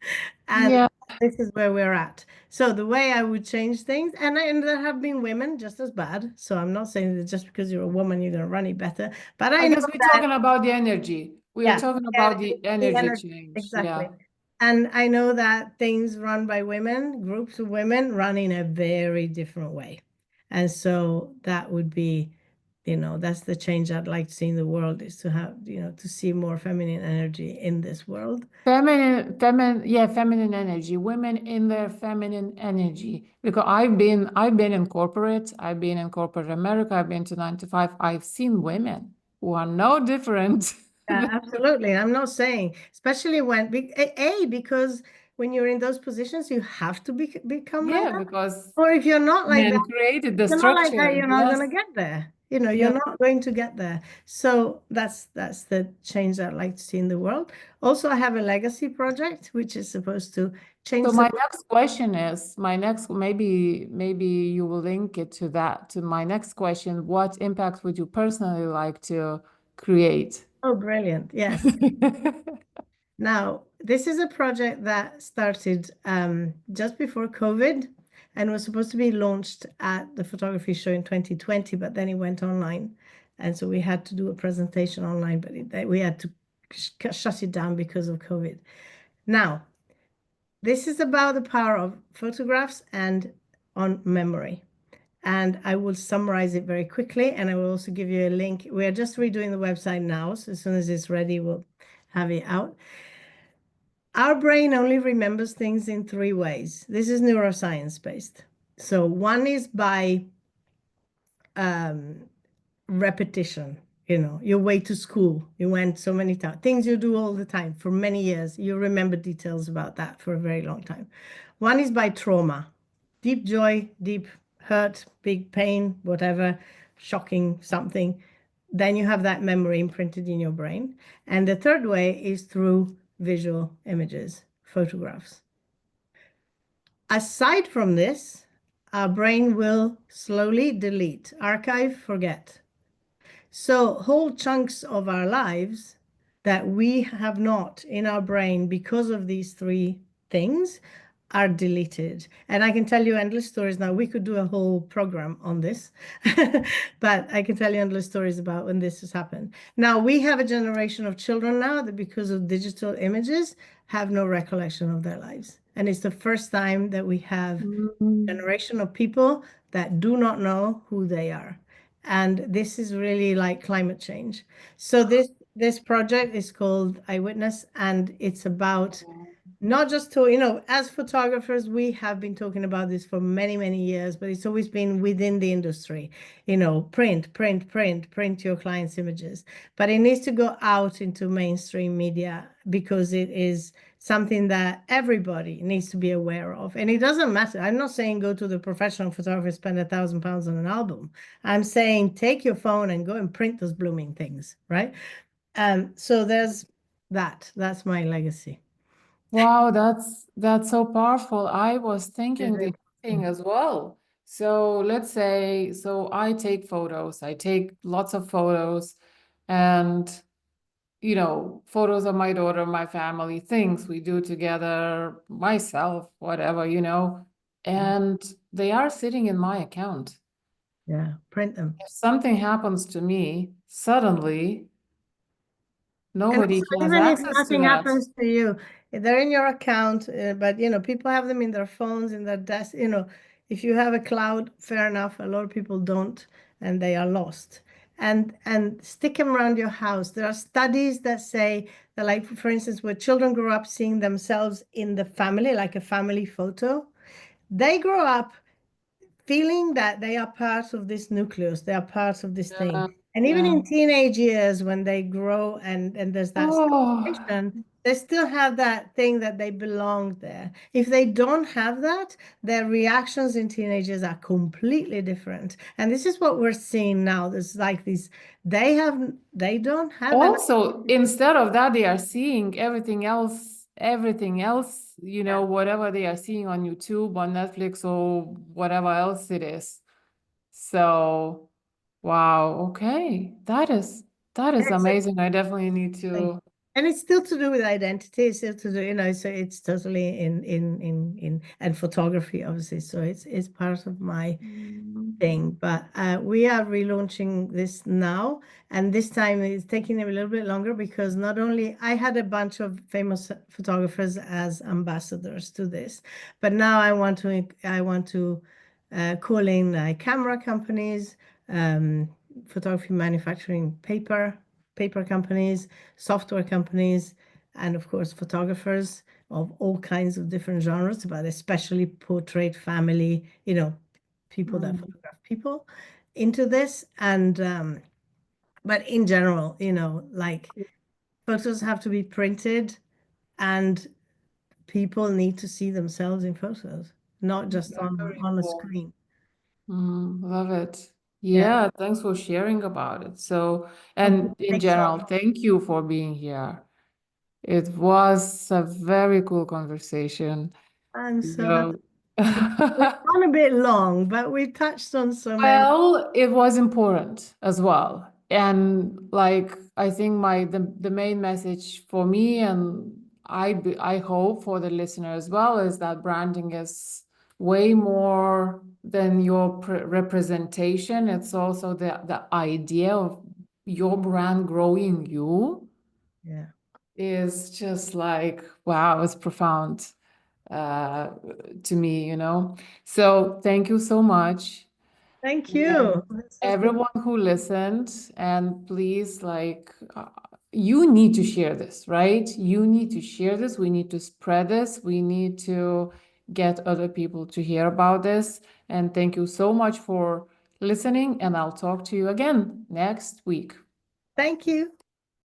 [SPEAKER 2] And
[SPEAKER 1] Yeah.
[SPEAKER 2] this is where we're at. So the way I would change things, and there have been women just as bad. So I'm not saying that just because you're a woman, you're going to run it better. But I
[SPEAKER 1] I
[SPEAKER 2] know
[SPEAKER 1] guess we're
[SPEAKER 2] that,
[SPEAKER 1] talking about the energy. We are
[SPEAKER 2] yeah,
[SPEAKER 1] talking
[SPEAKER 2] and
[SPEAKER 1] about the
[SPEAKER 2] the
[SPEAKER 1] energy
[SPEAKER 2] energy,
[SPEAKER 1] change.
[SPEAKER 2] exactly.
[SPEAKER 1] Yeah.
[SPEAKER 2] And I know that things run by women, groups of women run in a very different way. And so that would be, that's the change I'd like to see in the world, is to have, to see more feminine energy in this world.
[SPEAKER 1] Feminine energy, women in their feminine energy. Because I've been in corporate, I've been in corporate America, I've been to 9 to 5. I've seen women who are no different.
[SPEAKER 2] Absolutely. I'm not saying, especially because when you're in those positions, you have to become like
[SPEAKER 1] Yeah,
[SPEAKER 2] that.
[SPEAKER 1] because
[SPEAKER 2] Or if you're not like that,
[SPEAKER 1] men created the
[SPEAKER 2] you're not like that,
[SPEAKER 1] structure.
[SPEAKER 2] you're not going
[SPEAKER 1] Yes.
[SPEAKER 2] to get there. You're
[SPEAKER 1] Yeah.
[SPEAKER 2] not going to get there. So that's the change I'd like to see in the world. Also, I have a legacy project, which is supposed to
[SPEAKER 1] So
[SPEAKER 2] change the
[SPEAKER 1] my next question is, maybe you will link it to that, to my next question. What impact would you personally like to create?
[SPEAKER 2] Oh, brilliant. Yes. Now, this is a project that started just before COVID and was supposed to be launched at the photography show in 2020, but then it went online. And so we had to do a presentation online, but we had to shut it down because of COVID. Now, this is about the power of photographs and on memory. And I will summarize it very quickly, and I will also give you a link. We are just redoing the website now, so as soon as it's ready, we'll have it out. Our brain only remembers things in three ways. This is neuroscience based. So one is by um, repetition. Your way to school, you went so many times, things you do all the time for many years. You remember details about that for a very long time. One is by trauma, deep joy, deep hurt, big pain, whatever, shocking something. Then you have that memory imprinted in your brain. And the third way is through visual images, photographs. Aside from this, our brain will slowly delete, archive, forget. So whole chunks of our lives that we have not in our brain because of these three things are deleted. And I can tell you endless stories. Now, we could do a whole program on this, but I can tell you endless stories about when this has happened. Now, we have a generation of children now that, because of digital images, have no recollection of their lives. And it's the first time that we have a
[SPEAKER 1] Mm.
[SPEAKER 2] generation of people that do not know who they are. And this is really like climate change. So this project is called Eyewitness, and it's about not just to, as photographers, we have been talking about this for many, many years, but it's always been within the industry, print your clients' images. But it needs to go out into mainstream media because it is something that everybody needs to be aware of. And it doesn't matter. I'm not saying go to the professional photographer, spend £1,000 on an album. I'm saying take your phone and go and print those blooming things, right? So there's that. That's my legacy.
[SPEAKER 1] Wow, that's so powerful. I was
[SPEAKER 2] It
[SPEAKER 1] thinking the
[SPEAKER 2] is.
[SPEAKER 1] thing as well. So let's say, so I take photos. I take lots of photos, and photos of my daughter, my family, things we do together, myself, whatever, and they are sitting in my account.
[SPEAKER 2] Yeah, print them.
[SPEAKER 1] If something happens to me, suddenly
[SPEAKER 2] And
[SPEAKER 1] nobody
[SPEAKER 2] also,
[SPEAKER 1] has
[SPEAKER 2] even if
[SPEAKER 1] access to
[SPEAKER 2] nothing
[SPEAKER 1] that.
[SPEAKER 2] happens to you, they're in your account, but people have them in their phones, in their desk. If you have a cloud, fair enough. A lot of people don't, and they are lost. And stick them around your house. There are studies that say that, like, for instance, where children grow up seeing themselves in the family, like a family photo, they grow up feeling that they are part of this nucleus, they are part of this thing.
[SPEAKER 1] Yeah,
[SPEAKER 2] And even
[SPEAKER 1] yeah.
[SPEAKER 2] in teenage years, when they grow and there's that
[SPEAKER 1] Oh,
[SPEAKER 2] separation, they still have that thing that they belong there. If they don't have that, their reactions in teenagers are completely different. And this is what we're seeing now. There's like these, they don't have an.
[SPEAKER 1] also, instead of that, they are seeing everything else,
[SPEAKER 2] Yeah.
[SPEAKER 1] whatever they are seeing on YouTube, on Netflix, or whatever else it is. So, wow, okay. That is amazing. I definitely need
[SPEAKER 2] Thing.
[SPEAKER 1] to.
[SPEAKER 2] And it's still to do with identity. It's still to do, so it's totally in and photography, obviously. So it's part of my thing. But we are relaunching this now, and this time it's taking a little bit longer because not only I had a bunch of famous photographers as ambassadors to this, but now I want to call in camera companies, photography manufacturing paper companies, software companies, and of course photographers of all kinds of different genres, but especially portrait family, people that
[SPEAKER 1] Mm,
[SPEAKER 2] photograph people into this. And but in general, like photos have to be printed and people need to see themselves in photos, not just on
[SPEAKER 1] very
[SPEAKER 2] on a
[SPEAKER 1] cool.
[SPEAKER 2] screen.
[SPEAKER 1] Love it.
[SPEAKER 2] Yeah.
[SPEAKER 1] Yeah, thanks for sharing about it. So,
[SPEAKER 2] Okay.
[SPEAKER 1] and in
[SPEAKER 2] Thanks so
[SPEAKER 1] general,
[SPEAKER 2] much.
[SPEAKER 1] thank you for being here. It was a very cool conversation.
[SPEAKER 2] I'm
[SPEAKER 1] You
[SPEAKER 2] so happy.
[SPEAKER 1] know.
[SPEAKER 2] We've gone a bit long, but we touched on so many.
[SPEAKER 1] Well, it was important as well. And like I think the main message for me, and I hope for the listener as well, is that branding is way more than your representation. It's also the idea of your brand growing you
[SPEAKER 2] Yeah.
[SPEAKER 1] is just like, wow, it's profound uh, to me. So thank you so much.
[SPEAKER 2] Thank
[SPEAKER 1] And
[SPEAKER 2] you. This has been.
[SPEAKER 1] everyone who listened, and please, you need to share this, right? You need to share this. We need to spread this. We need to get other people to hear about this. And thank you so much for listening. And I'll talk to you again next week.
[SPEAKER 2] Thank you.